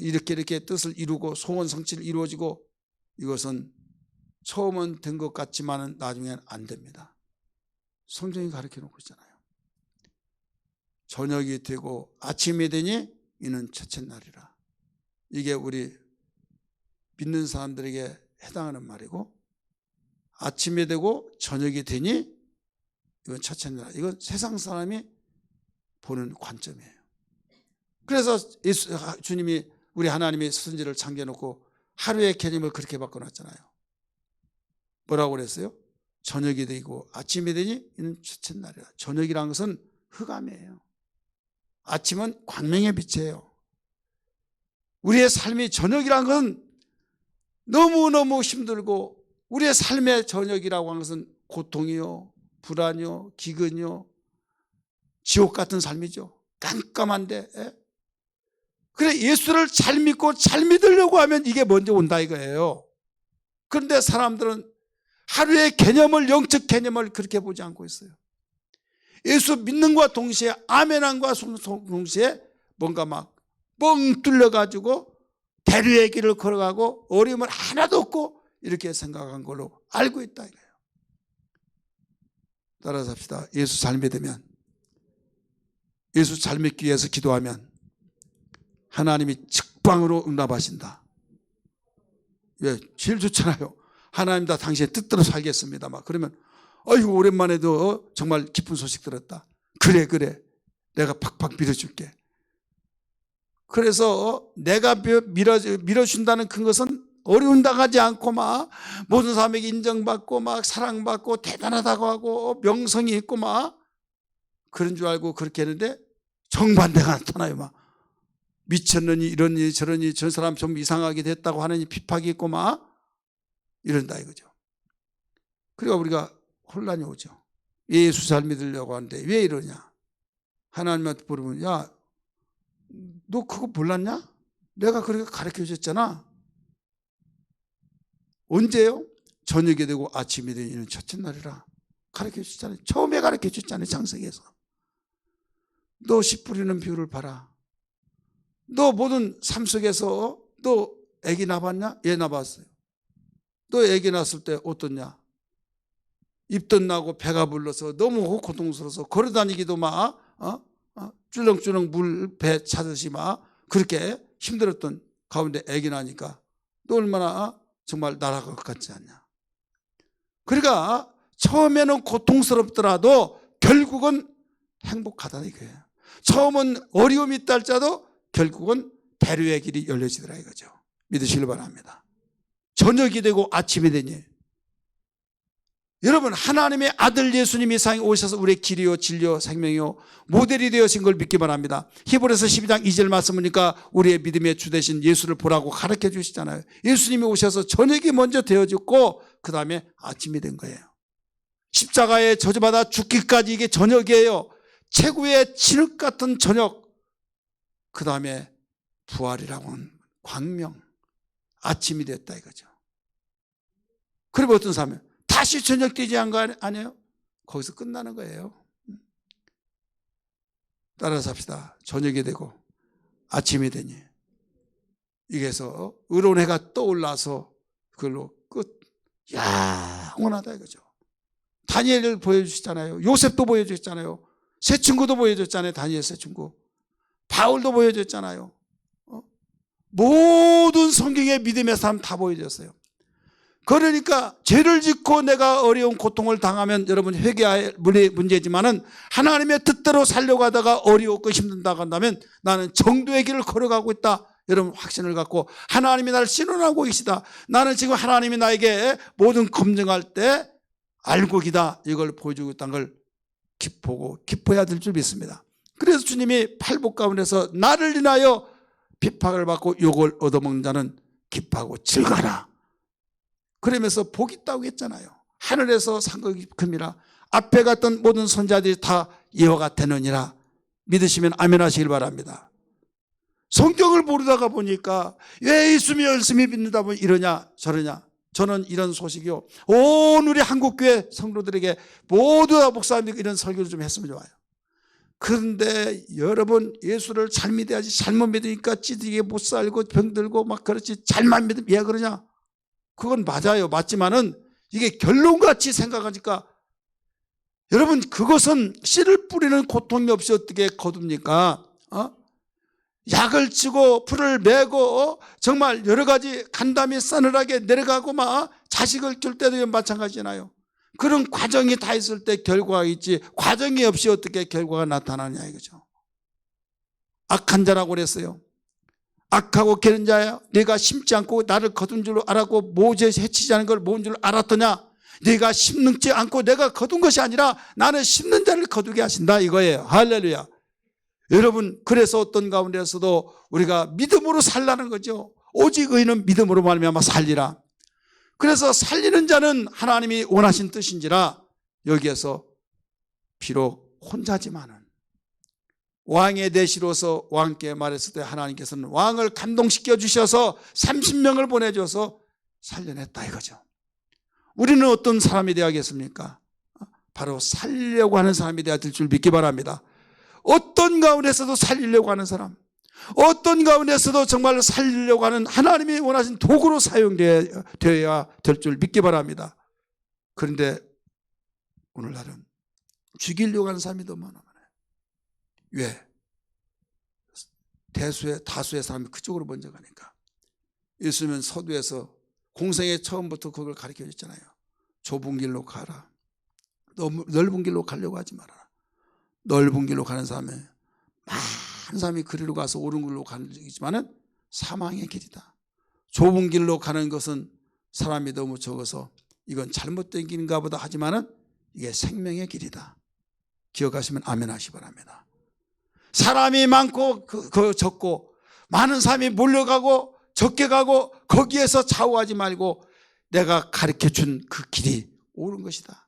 이렇게 뜻을 이루고 소원 성취를 이루어지고 이것은 처음은 된 것 같지만 나중에는 안 됩니다. 성경이 가르쳐 놓고 있잖아요. 저녁이 되고 아침이 되니 이는 첫째 날이라. 이게 우리 믿는 사람들에게 해당하는 말이고 아침이 되고 저녁이 되니 이건 첫째 날. 이건 세상 사람이 보는 관점이에요. 그래서 주님이 우리 하나님이 선지를 잠겨놓고 하루의 개념을 그렇게 바꿔놨잖아요. 뭐라고 그랬어요? 저녁이 되고 아침이 되니 이는 첫째 날이라. 저녁이라는 것은 흑암이에요. 아침은 광명의 빛이에요. 우리의 삶이 저녁이라는 것은 너무너무 힘들고 우리의 삶의 저녁이라고 하는 것은 고통이요 불안이요, 기근이요, 지옥 같은 삶이죠. 깜깜한데. 그래, 예수를 잘 믿고 잘 믿으려고 하면 이게 먼저 온다 이거예요. 그런데 사람들은 하루의 개념을, 영적 개념을 그렇게 보지 않고 있어요. 예수 믿는 것과 동시에, 아멘함과 동시에 뭔가 막 뻥 뚫려가지고 대류의 길을 걸어가고 어려움을 하나도 없고 이렇게 생각한 걸로 알고 있다 이거예요. 따라서 합시다. 예수 잘 믿으면, 예수 잘 믿기 위해서 기도하면 하나님이 직방으로 응답하신다. 예, 제일 좋잖아요. 하나님 다 당신의 뜻대로 살겠습니다. 막 그러면 아이고 오랜만에도 정말 기쁜 소식 들었다. 그래 내가 팍팍 밀어줄게. 그래서 내가 밀어준다는 큰 것은 어려움 당하지 않고 막 모든 사람에게 인정받고 막 사랑받고 대단하다고 하고 명성이 있고 막 그런 줄 알고 그렇게 했는데 정반대가 나타나요. 막 미쳤느니 이러니 저러니 저 사람 좀 이상하게 됐다고 하느니 핍박이 있고 막 이런다 이거죠. 그러니까 우리가 혼란이 오죠. 예수 잘 믿으려고 하는데 왜 이러냐. 하나님한테 물으면 야, 너 그거 몰랐냐? 내가 그렇게 가르쳐줬잖아. 언제요? 저녁이 되고 아침이 되는 첫째 날이라 가르쳐줬잖아요. 처음에 가르쳐줬잖아요. 창세기에서. 너 씨 뿌리는 비유를 봐라. 너 모든 삶 속에서 너 아기 낳았냐? 예, 낳았어요. 너 아기 낳았을 때 어떻냐? 입덧 나고 배가 불러서 너무 고통스러워서 걸어다니기도 막 쭈렁쭈렁 물 배 차듯이 막 그렇게 힘들었던 가운데 아기 나니까 너 얼마나 정말 날아갈 것 같지 않냐. 그러니까 처음에는 고통스럽더라도 결국은 행복하다 이거예요. 처음은 어려움이 있다 할지라도 결국은 대류의 길이 열려지더라 이거죠. 믿으시길 바랍니다. 저녁이 되고 아침이 되니 여러분 하나님의 아들 예수님이 이 세상에 오셔서 우리의 길이요 진리요 생명이요 모델이 되어진 걸 믿기 바랍니다. 히브리서 12장 2절 말씀 보니까 우리의 믿음의 주 되신 예수를 보라고 가르쳐 주시잖아요. 예수님이 오셔서 저녁이 먼저 되어졌고 그 다음에 아침이 된 거예요. 십자가에 저주받아 죽기까지 이게 저녁이에요. 최고의 진흙 같은 저녁. 그 다음에 부활이라고 하는 광명, 아침이 됐다 이거죠. 그리고 어떤 사람은 다시 저녁 되지 않은 거 아니에요? 거기서 끝나는 거예요. 따라서 합시다. 저녁이 되고 아침이 되니 이게서 의로운 해가 떠올라서 그걸로 끝. 영원하다 이거죠. 다니엘을 보여주셨잖아요. 요셉도 보여줬잖아요. 새 친구도 보여줬잖아요. 다니엘 새 친구. 바울도 보여줬잖아요. 모든 성경의 믿음의 사람 다 보여줬어요. 그러니까 죄를 짓고 내가 어려운 고통을 당하면 여러분 회개할 문제지만은 하나님의 뜻대로 살려고 하다가 어려웠고 힘든다고 한다면 나는 정도의 길을 걸어가고 있다. 여러분 확신을 갖고 하나님이 나를 신원하고 계시다. 나는 지금 하나님이 나에게 모든 검증할 때 알고기다. 이걸 보여주고 있다는 걸 기뻐해야 될 줄 믿습니다. 그래서 주님이 팔복 가운데서 나를 인하여 비박을 받고 욕을 얻어먹는 자는 기뻐하고 즐거라. 그러면서 복이 있다고 했잖아요. 하늘에서 상급이 큽니다. 앞에 갔던 모든 선자들이 다 이와 같으느니라. 믿으시면 아멘 하시길 바랍니다. 성경을 모르다가 보니까 왜 예수님이 열심히 믿는다 보니 이러냐 저러냐. 저는 이런 소식이요. 온 우리 한국교회 성도들에게 모두 다 목사님들 이런 설교를 좀 했으면 좋아요. 그런데 여러분 예수를 잘 믿어야지. 잘못 믿으니까 찌들게 못 살고 병들고 막 그렇지. 잘만 믿으면 왜 그러냐. 그건 맞아요. 맞지만은 이게 결론같이 생각하니까 여러분 그것은 씨를 뿌리는 고통이 없이 어떻게 거둡니까? 약을 치고 풀을 메고 정말 여러 가지 간담이 싸늘하게 내려가고 막 자식을 줄 때도 마찬가지잖아요. 그런 과정이 다 있을 때 결과가 있지 과정이 없이 어떻게 결과가 나타나냐 이거죠. 악한 자라고 그랬어요. 악하고 게으른 자야 네가 심지 않고 나를 거둔 줄 알았고 모지에서 해치지 않은 걸 모은 줄 알았더냐. 네가 심는지 않고 내가 거둔 것이 아니라 나는 심는 자를 거두게 하신다 이거예요. 할렐루야. 여러분 그래서 어떤 가운데서도 우리가 믿음으로 살라는 거죠. 오직 의인은 믿음으로 말미암아 살리라. 그래서 살리는 자는 하나님이 원하신 뜻인지라 여기에서 비록 혼자지만은 왕의 내시로서 왕께 말했을 때 하나님께서는 왕을 감동시켜 주셔서 30명을 보내줘서 살려냈다 이거죠. 우리는 어떤 사람이 되어야겠습니까? 바로 살리려고 하는 사람이 되어야 될 줄 믿기 바랍니다. 어떤 가운데서도 살리려고 하는 사람, 어떤 가운데서도 정말 살리려고 하는 하나님이 원하신 도구로 사용되어야 될 줄 믿기 바랍니다. 그런데 오늘날은 죽이려고 하는 사람이 너무 많아요. 왜? 다수의 사람이 그쪽으로 먼저 가니까. 예수님은 서두에서 공생의 처음부터 그걸 가르쳐 줬잖아요. 좁은 길로 가라. 너무 넓은 길로 가려고 하지 마라. 넓은 길로 가는 사람이 많은 사람이 그리로 가서 옳은 길로 가는 길이지만은 사망의 길이다. 좁은 길로 가는 것은 사람이 너무 적어서 이건 잘못된 길인가 보다 하지만은 이게 생명의 길이다. 기억하시면 아멘 하시 바랍니다. 사람이 많고 적고 많은 사람이 몰려가고 적게 가고 거기에서 좌우하지 말고 내가 가르쳐준 그 길이 옳은 것이다.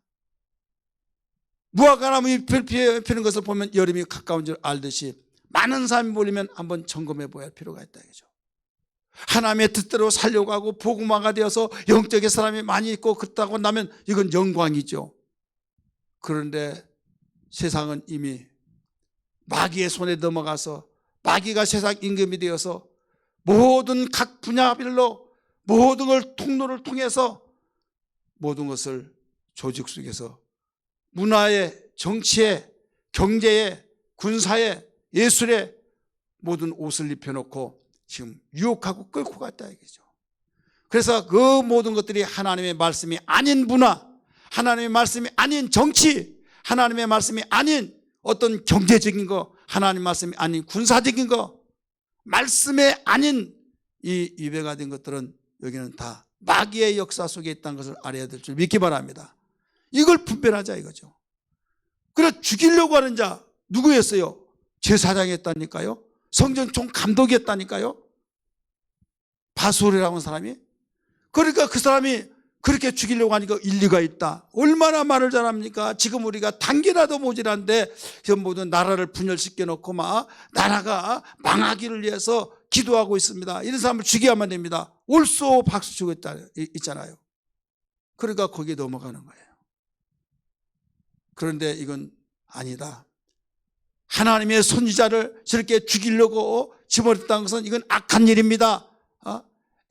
무화과나무 피는 것을 보면 여름이 가까운 줄 알듯이 많은 사람이 몰리면 한번 점검해 보아야 할 필요가 있다 이거죠. 하나님의 뜻대로 살려고 하고 복음화가 되어서 영적인 사람이 많이 있고 그렇다고 나면 이건 영광이죠. 그런데 세상은 이미 마귀의 손에 넘어가서 마귀가 세상 임금이 되어서 모든 각 분야별로 모든 걸 통로를 통해서 모든 것을 조직 속에서 문화에, 정치에, 경제에, 군사에, 예술에 모든 옷을 입혀놓고 지금 유혹하고 끌고 갔다 이거죠. 그래서 그 모든 것들이 하나님의 말씀이 아닌 문화, 하나님의 말씀이 아닌 정치, 하나님의 말씀이 아닌 어떤 경제적인 거, 하나님의 말씀이 아닌 군사적인 거, 말씀에 아닌 이 위배가 된 것들은 여기는 다 마귀의 역사 속에 있다는 것을 알아야 될 줄 믿기 바랍니다. 이걸 분별하자 이거죠. 그래 죽이려고 하는 자 누구였어요? 제사장이었다니까요. 성전총 감독이었다니까요. 바솔이라고 하는 사람이. 그러니까 그 사람이 그렇게 죽이려고 하니까 일리가 있다. 얼마나 말을 잘합니까? 지금 우리가 단계라도 모자란데 모든 나라를 분열시켜 놓고 막 나라가 망하기를 위해서 기도하고 있습니다. 이런 사람을 죽여야만 됩니다. 옳소 박수 치고 있잖아요. 그러니까 거기에 넘어가는 거예요. 그런데 이건 아니다. 하나님의 선지자를 저렇게 죽이려고 집어넣었다는 것은 이건 악한 일입니다.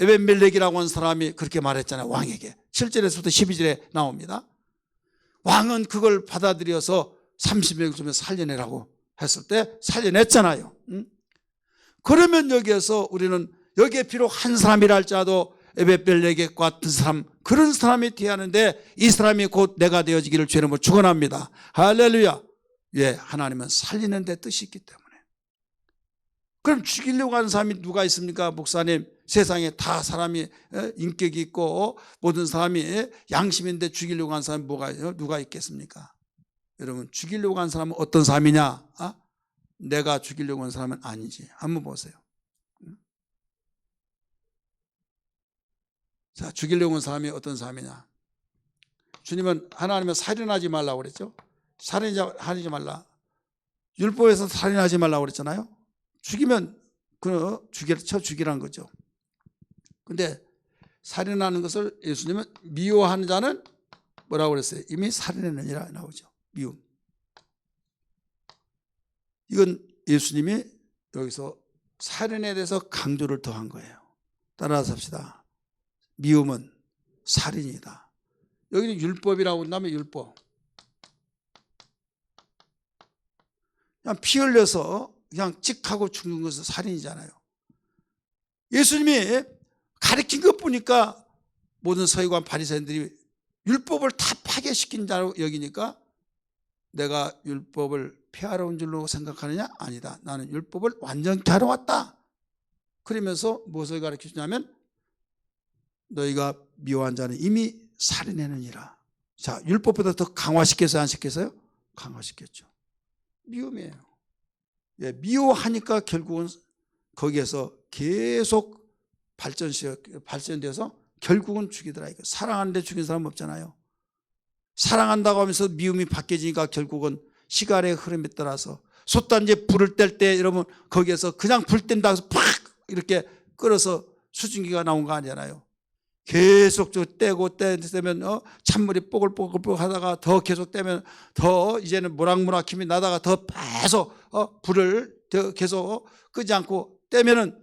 에벤멜렉이라고 하는 사람이 그렇게 말했잖아요. 왕에게 7절에서부터 12절에 나옵니다. 왕은 그걸 받아들여서 30명 쯤에 살려내라고 했을 때 살려냈잖아요. 그러면 여기에서 우리는 여기에 비록 한 사람이라 할지라도 에벤멜렉 같은 사람, 그런 사람이 되어야 하는데 이 사람이 곧 내가 되어지기를 주의 이름으로 축원합니다. 할렐루야. 예, 하나님은 살리는 데 뜻이 있기 때문에. 그럼 죽이려고 하는 사람이 누가 있습니까? 목사님, 세상에 다 사람이 인격이 있고 모든 사람이 양심인데 죽이려고 하는 사람이 누가 있겠습니까? 여러분, 죽이려고 하는 사람은 어떤 사람이냐? 내가 죽이려고 하는 사람은 아니지. 한번 보세요. 자, 죽이려고 하는 사람이 어떤 사람이냐? 주님은 하나님은 살인하지 말라고 그랬죠. 살인하지 말라. 율법에서 살인하지 말라고 그랬잖아요. 죽이면 죽이라는 거죠. 근데 살인하는 것을 예수님은 미워하는 자는 뭐라고 그랬어요? 이미 살인했느니라 나오죠. 미움. 이건 예수님이 여기서 살인에 대해서 강조를 더한 거예요. 따라서 합시다. 미움은 살인이다. 여기는 율법이라고 한다면 율법. 그냥 피 흘려서 그냥 찍하고 죽는 것은 살인이잖아요. 예수님이 가르친 것 보니까 모든 서기관 바리새인들이 율법을 다 파괴시킨 자로 여기니까 내가 율법을 폐하러 온 줄로 생각하느냐? 아니다. 나는 율법을 완전히 하러 왔다. 그러면서 무엇을 가르쳐주냐면 너희가 미워한 자는 이미 살인했느니라. 자, 율법보다 더 강화시켜서 안 시켰어요? 강화시켰죠. 미움이에요. 예, 미워하니까 결국은 거기에서 계속 발전돼서 결국은 죽이더라. 사랑하는데 죽인 사람 없잖아요. 사랑한다고 하면서 미움이 바뀌어지니까 결국은 시간의 흐름에 따라서 솥단지에 불을 뗄 때 여러분 거기에서 그냥 불 뗀다고 해서 팍 이렇게 끌어서 수증기가 나온 거 아니잖아요. 계속 떼고 떼면 찬물이 뽀글뽀글 하다가 더 계속 떼면 더 이제는 모락모락 힘이 나다가 더 계속 불을 더 계속 끄지 않고 떼면은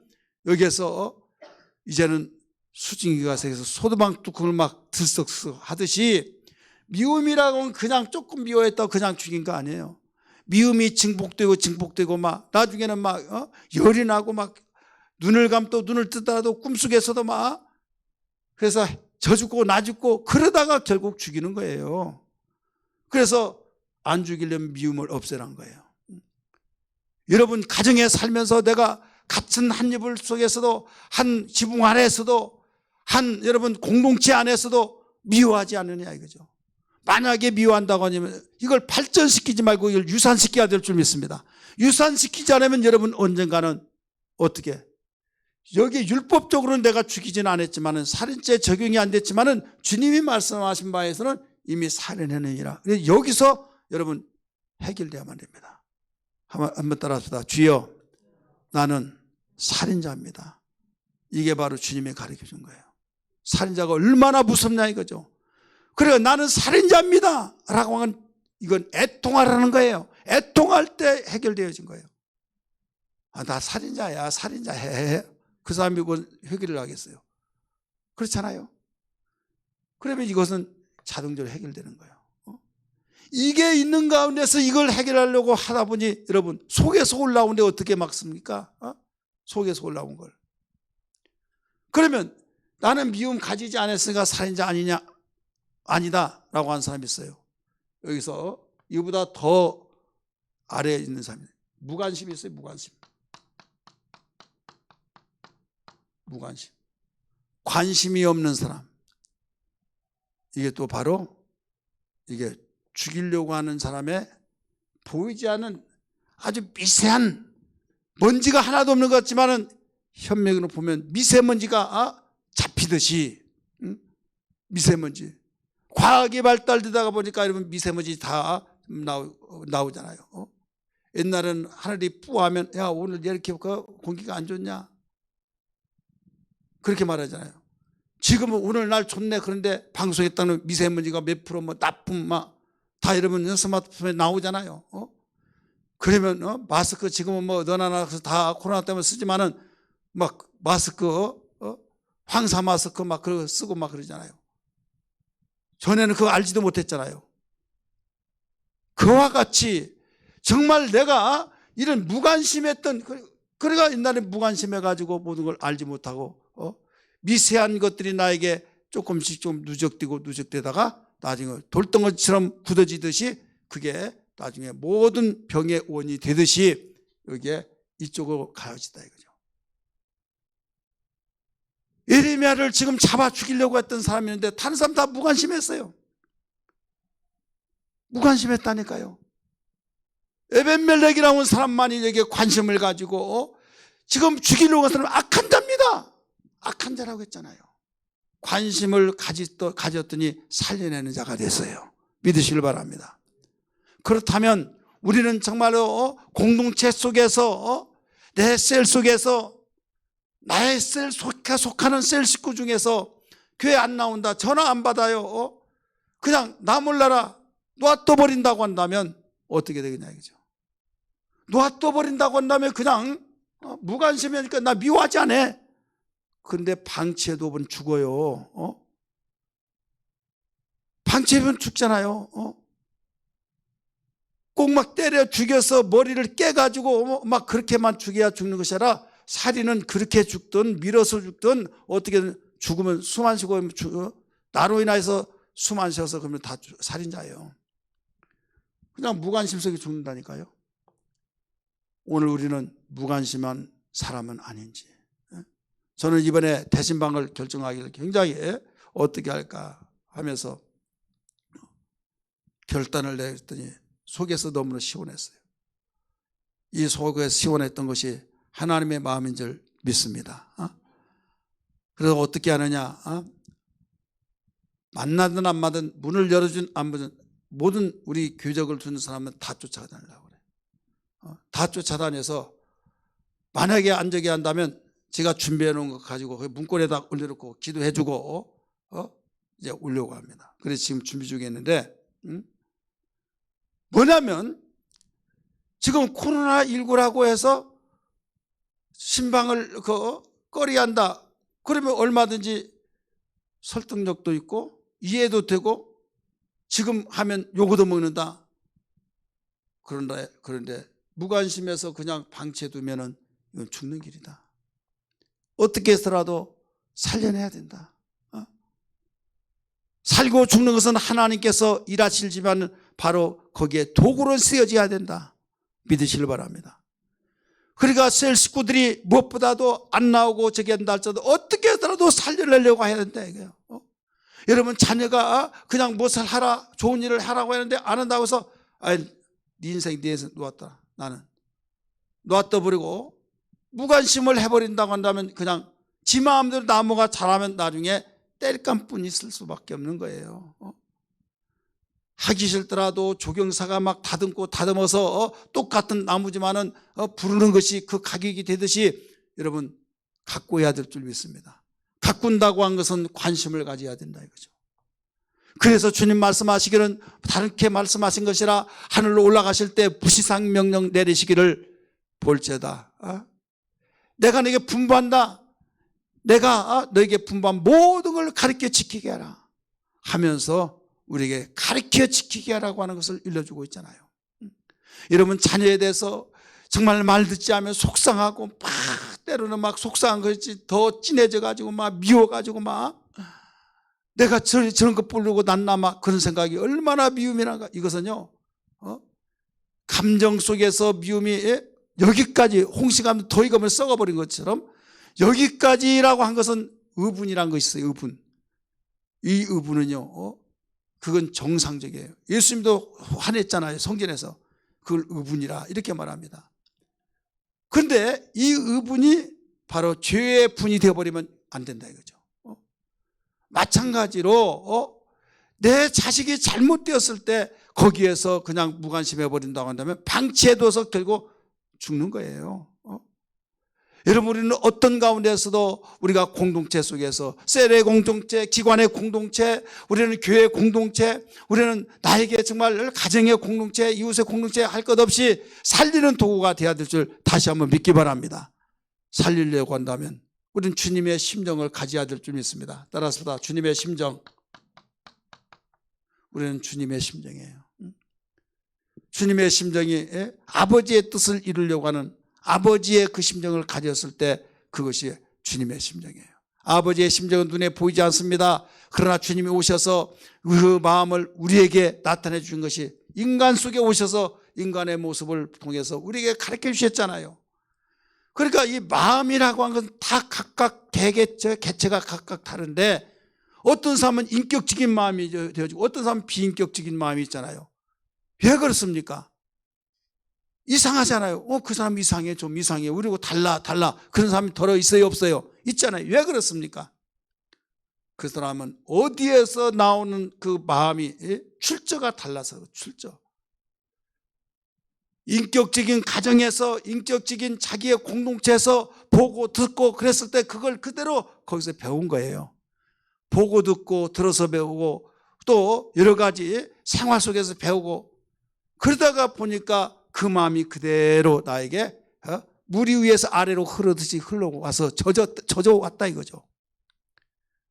여기에서 이제는 수증기가 생겨서 소두방 뚜껑을 막 들썩들썩 하듯이 미움이라고는 그냥 조금 미워했다고 그냥 죽인 거 아니에요. 미움이 증폭되고 막 나중에는 막 열이 나고 막 눈을 감도 눈을 뜨더라도 꿈속에서도 막 그래서 저 죽고 나 죽고 그러다가 결국 죽이는 거예요. 그래서 안 죽이려면 미움을 없애란 거예요. 여러분 가정에 살면서 내가 같은 한 이불 속에서도 한 지붕 안에서도 한 여러분 공동체 안에서도 미워하지 않느냐 이거죠. 만약에 미워한다고 하면 이걸 발전시키지 말고 이걸 유산시켜야 될 줄 믿습니다. 유산시키지 않으면 여러분 언젠가는 어떻게 여기 율법적으로는 내가 죽이지는 않았지만은 살인죄 적용이 안 됐지만은 주님이 말씀하신 바에서는 이미 살인했느니라. 여기서 여러분 해결돼야만 됩니다. 한번 따라합시다. 주여 나는 살인자입니다. 이게 바로 주님이 가르쳐 준 거예요. 살인자가 얼마나 무섭냐 이거죠. 그래요. 나는 살인자입니다 라고 하면 이건 애통하라는 거예요. 애통할 때 해결되어진 거예요. 나 살인자야 살인자 해. 그 사람이 그건 해결을 하겠어요. 그렇잖아요. 그러면 이것은 자동적으로 해결되는 거예요. 이게 있는 가운데서 이걸 해결하려고 하다 보니 여러분 속에서 올라오는데 어떻게 막습니까? 속에서 올라온 걸. 그러면 나는 미움 가지지 않았으니까 살인자 아니냐? 아니다 라고 하는 사람이 있어요. 여기서 이보다 더 아래에 있는 사람이 무관심이 있어요. 무관심. 관심이 없는 사람. 이게 또 바로 이게 죽이려고 하는 사람의 보이지 않는 아주 미세한 먼지가 하나도 없는 것 같지만은 현명으로 보면 미세먼지가 잡히듯이 미세먼지. 과학이 발달되다가 보니까 여러분 미세먼지 다 나오잖아요. 옛날에는 하늘이 뿌하면 야 오늘 이렇게 공기가 안 좋냐? 그렇게 말하잖아요. 지금은 오늘 날 좋네. 그런데 방송에 따르면 미세먼지가 몇 프로 뭐 나쁨 막 다 여러분 스마트폰에 나오잖아요. 그러면 마스크 지금은 뭐 너나 다 코로나 때문에 쓰지만은 막 마스크 황사 마스크 막 그거 쓰고 막 그러잖아요. 전에는 그거 알지도 못했잖아요. 그와 같이 정말 내가 이런 무관심했던 그래가 옛날에 무관심해가지고 모든 걸 알지 못하고 미세한 것들이 나에게 조금씩 좀 누적되다가 나중에 돌덩어리처럼 굳어지듯이 그게 나중에 모든 병의 원인이 되듯이 여기에 이쪽으로 가해진다 이거죠. 예레미야를 지금 잡아 죽이려고 했던 사람이 있는데 다른 사람 다 무관심했어요. 무관심했다니까요. 에벤멜렉이라는 사람만이 여기에 관심을 가지고 지금 죽이려고 하는 사람은 악한 자입니다. 악한 자라고 했잖아요. 관심을 가졌더니 살려내는 자가 됐어요. 믿으시길 바랍니다. 그렇다면 우리는 정말로 공동체 속에서 내 셀 속에서 나의 셀 속하는 셀 식구 중에서 교회 안 나온다 전화 안 받아요 그냥 나 몰라라 놔둬버린다고 한다면 어떻게 되겠냐 이거죠. 놔둬버린다고 한다면 그냥 무관심이니까 나 미워하지 않아. 그런데 방치해도 보면 죽어요. 방치해보면 죽잖아요. 꼭 막 때려 죽여서 머리를 깨가지고 막 그렇게만 죽여야 죽는 것이 아니라 살인은 그렇게 죽든 밀어서 죽든 어떻게든 죽으면 숨 안 쉬고 나로 인해서 숨 안 쉬어서 그러면 다 살인자예요. 그냥 무관심 속에 죽는다니까요. 오늘 우리는 무관심한 사람은 아닌지. 저는 이번에 대신방을 결정하기를 굉장히 어떻게 할까 하면서 결단을 내렸더니 속에서 너무나 시원했어요. 이 속에서 시원했던 것이 하나님의 마음인 줄 믿습니다. 그래서 어떻게 하느냐? 만나든 안 만나든 문을 열어준 안 보든 모든 우리 교적을 두는 사람은 다 쫓아다니려고 그래. 다 쫓아다녀서 만약에 안 저기 한다면 제가 준비해 놓은 거 가지고 문고리에다 올려놓고 기도해주고 이제 오려고 합니다. 그래서 지금 준비 중에 있는데 뭐냐면 지금 코로나19라고 해서 신방을 꺼리한다. 그러면 얼마든지 설득력도 있고 이해도 되고 지금 하면 요거도 먹는다. 그런데 무관심해서 그냥 방치해두면 이건 죽는 길이다. 어떻게 해서라도 살려내야 된다. 살고 죽는 것은 하나님께서 일하시지만 바로 거기에 도구로 쓰여져야 된다. 믿으시길 바랍니다. 그러니까 셀 식구들이 무엇보다도 안 나오고 저기 한다 할지라도 어떻게 해서라도 살려내려고 해야 된다 이거예요. 여러분 자녀가 그냥 무엇을 하라 좋은 일을 하라고 하는데 안 한다고 해서 네 인생 놓았다. 나는 놔둬 버리고 무관심을 해버린다고 한다면 그냥 지 마음대로 나무가 자라면 나중에 땔감뿐이 있을 수밖에 없는 거예요. 하기 싫더라도 조경사가 막 다듬어서 똑같은 나무지만은 부르는 것이 그 가격이 되듯이 여러분 가꿔야 될 줄 믿습니다. 가꾼다고 한 것은 관심을 가져야 된다 이거죠. 그래서 주님 말씀하시기는 다르게 말씀하신 것이라 하늘로 올라가실 때 무시상 명령 내리시기를 볼지어다. 내가 너에게 분부한다. 내가 너에게 분부한 모든 걸 가르쳐 지키게 하라 하면서 우리에게 가르쳐 지키게 하라고 하는 것을 일러주고 있잖아요. 여러분 자녀에 대해서 정말 말 듣지 않으면 속상하고 막 때로는 막 속상한 것이 더 진해져 가지고 막 미워 가지고 막 내가 저런 거 보려고 났나 막 그런 생각이 얼마나 미움이란가. 이것은요 감정 속에서 미움이 여기까지 홍시감 더 익으면 썩어버린 것처럼 여기까지라고 한 것은 의분이란 것이 있어요. 의분. 이 의분은요 그건 정상적이에요. 예수님도 화냈잖아요. 성전에서 그걸 의분이라 이렇게 말합니다. 그런데 이 의분이 바로 죄의 분이 되어버리면 안 된다 이거죠. 마찬가지로 내 자식이 잘못되었을 때 거기에서 그냥 무관심해버린다고 한다면 방치해둬서 결국 죽는 거예요. 여러분 우리는 어떤 가운데서도 우리가 공동체 속에서 셀의 공동체, 기관의 공동체, 우리는 교회 공동체, 우리는 나에게 정말 가정의 공동체, 이웃의 공동체 할 것 없이 살리는 도구가 되어야 될 줄 다시 한번 믿기 바랍니다. 살리려고 한다면 우리는 주님의 심정을 가져야 될 줄 믿습니다. 따라서 주님의 심정. 우리는 주님의 심정이에요. 주님의 심정이 아버지의 뜻을 이루려고 하는 아버지의 그 심정을 가졌을 때 그것이 주님의 심정이에요. 아버지의 심정은 눈에 보이지 않습니다. 그러나 주님이 오셔서 그 마음을 우리에게 나타내 주신 것이 인간 속에 오셔서 인간의 모습을 통해서 우리에게 가르쳐 주셨잖아요. 그러니까 이 마음이라고 하는 건 다 각각 개체가 각각 다른데 어떤 사람은 인격적인 마음이 되어지고 어떤 사람은 비인격적인 마음이 있잖아요. 왜 그렇습니까? 이상하잖아요. 그 사람 이상해, 좀 이상해. 우리고 달라. 그런 사람이 더러 있어요, 없어요? 있잖아요. 왜 그렇습니까? 그 사람은 어디에서 나오는 그 마음이 출처가 달라서 출처. 인격적인 가정에서 인격적인 자기의 공동체에서 보고 듣고 그랬을 때 그걸 그대로 거기서 배운 거예요. 보고 듣고 들어서 배우고 또 여러 가지 생활 속에서 배우고 그러다가 보니까 그 마음이 그대로 나에게 물 위에서 아래로 흐르듯이 흘러와서 젖어 왔다 이거죠.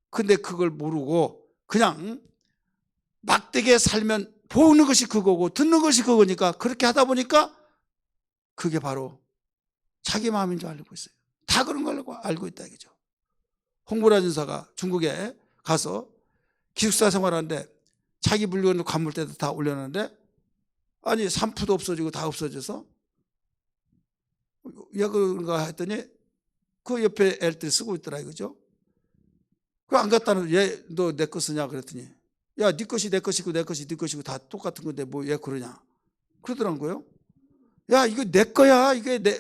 근데 그걸 모르고 그냥 막대기에 살면 보는 것이 그거고 듣는 것이 그거니까 그렇게 하다 보니까 그게 바로 자기 마음인 줄 알고 있어요. 다 그런 걸 알고 있다 이거죠. 홍보라 전사가 중국에 가서 기숙사 생활하는데 자기 물건을 관물대도 다 올려놨는데 아니 산푸도 없어지고 다 없어져서 왜 그런가 했더니 그 옆에 애들이 쓰고 있더라 이거죠. 그 안 갖다는 얘 너 내 거 쓰냐 그랬더니 야 네 것이 내 것이고 내 것이 네 것이고 다 똑같은 건데 뭐 왜 그러냐 그러더란 거예요. 야 이거 내 거야 이게 내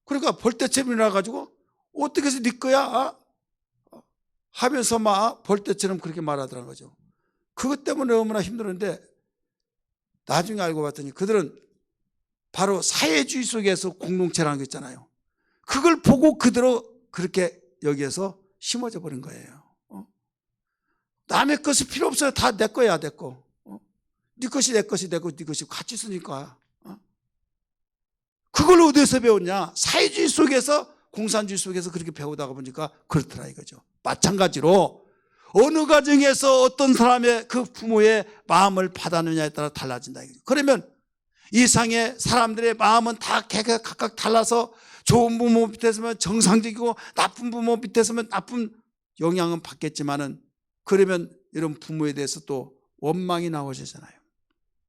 그러니까 벌떼처럼 일어나가지고 어떻게 해서 네 거야 하면서 막 벌떼처럼 그렇게 말하더란 거죠. 그것 때문에 너무나 힘들었는데 나중에 알고 봤더니 그들은 바로 사회주의 속에서 공동체라는 거 있잖아요. 그걸 보고 그대로 그렇게 여기에서 심어져 버린 거예요. 남의 것이 필요 없어요. 다 내 거야, 내 거. 네 것이 내 것이 내 것, 네 것이 같이 쓰니까. 그걸 어디서 배웠냐? 사회주의 속에서, 공산주의 속에서 그렇게 배우다가 보니까 그렇더라 이거죠. 마찬가지로 어느 가정에서 어떤 사람의 그 부모의 마음을 받았느냐에 따라 달라진다 이거죠. 그러면 이 세상의 사람들의 마음은 다 각각 달라서 좋은 부모 밑에서면 정상적이고 나쁜 부모 밑에서면 나쁜 영향은 받겠지만은, 그러면 이런 부모에 대해서 또 원망이 나오시잖아요.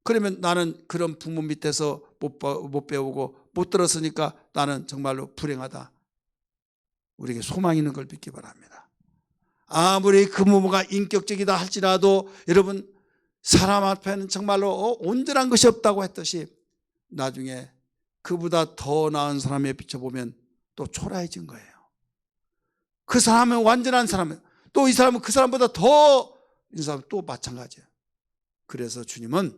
그러면 나는 그런 부모 밑에서 못 배우고 못 들었으니까 나는 정말로 불행하다. 우리에게 소망이 있는 걸 믿기 바랍니다. 아무리 그 부모가 인격적이다 할지라도 여러분, 사람 앞에는 정말로 온전한 것이 없다고 했듯이 나중에 그보다 더 나은 사람에 비춰보면 또 초라해진 거예요. 그 사람은 완전한 사람이에요. 또 이 사람은 그 사람보다 더, 이 사람은 또 마찬가지예요. 그래서 주님은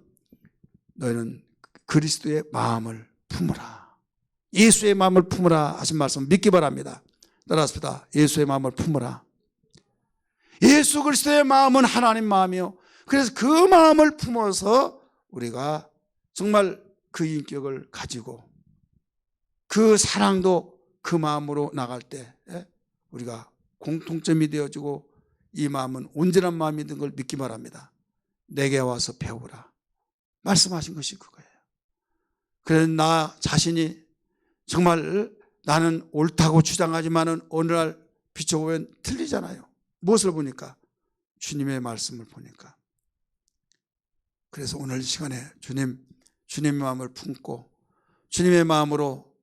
너희는 그리스도의 마음을 품으라, 예수의 마음을 품으라 하신 말씀 믿기 바랍니다. 따라합시다. 예수의 마음을 품으라. 예수 그리스도의 마음은 하나님 마음이요. 그래서 그 마음을 품어서 우리가 정말 그 인격을 가지고 그 사랑도 그 마음으로 나갈 때 우리가 공통점이 되어지고 이 마음은 온전한 마음이 된 걸 믿기 바랍니다. 내게 와서 배우라 말씀하신 것이 그거예요. 그래서 나 자신이 정말 나는 옳다고 주장하지만은 어느 날 비춰보면 틀리잖아요. 무엇을 보니까? 주님의 말씀을 보니까. 그래서 오늘 이 시간에 주님의 마음을 품고 주님의 마음으로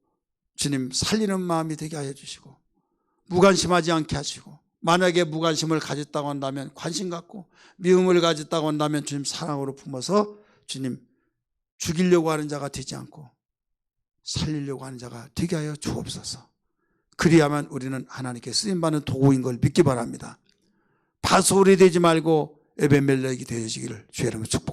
주님 살리는 마음이 되게 하여 주시고, 무관심하지 않게 하시고, 만약에 무관심을 가졌다고 한다면 관심 갖고, 미움을 가졌다고 한다면 주님 사랑으로 품어서 주님 죽이려고 하는 자가 되지 않고 살리려고 하는 자가 되게 하여 주옵소서. 그리야만 우리는 하나님께 쓰임받는 도구인 걸 믿기 바랍니다. 파소리 되지 말고 에벤멜렉이 되시기를 주의 이름으로 축복합니다.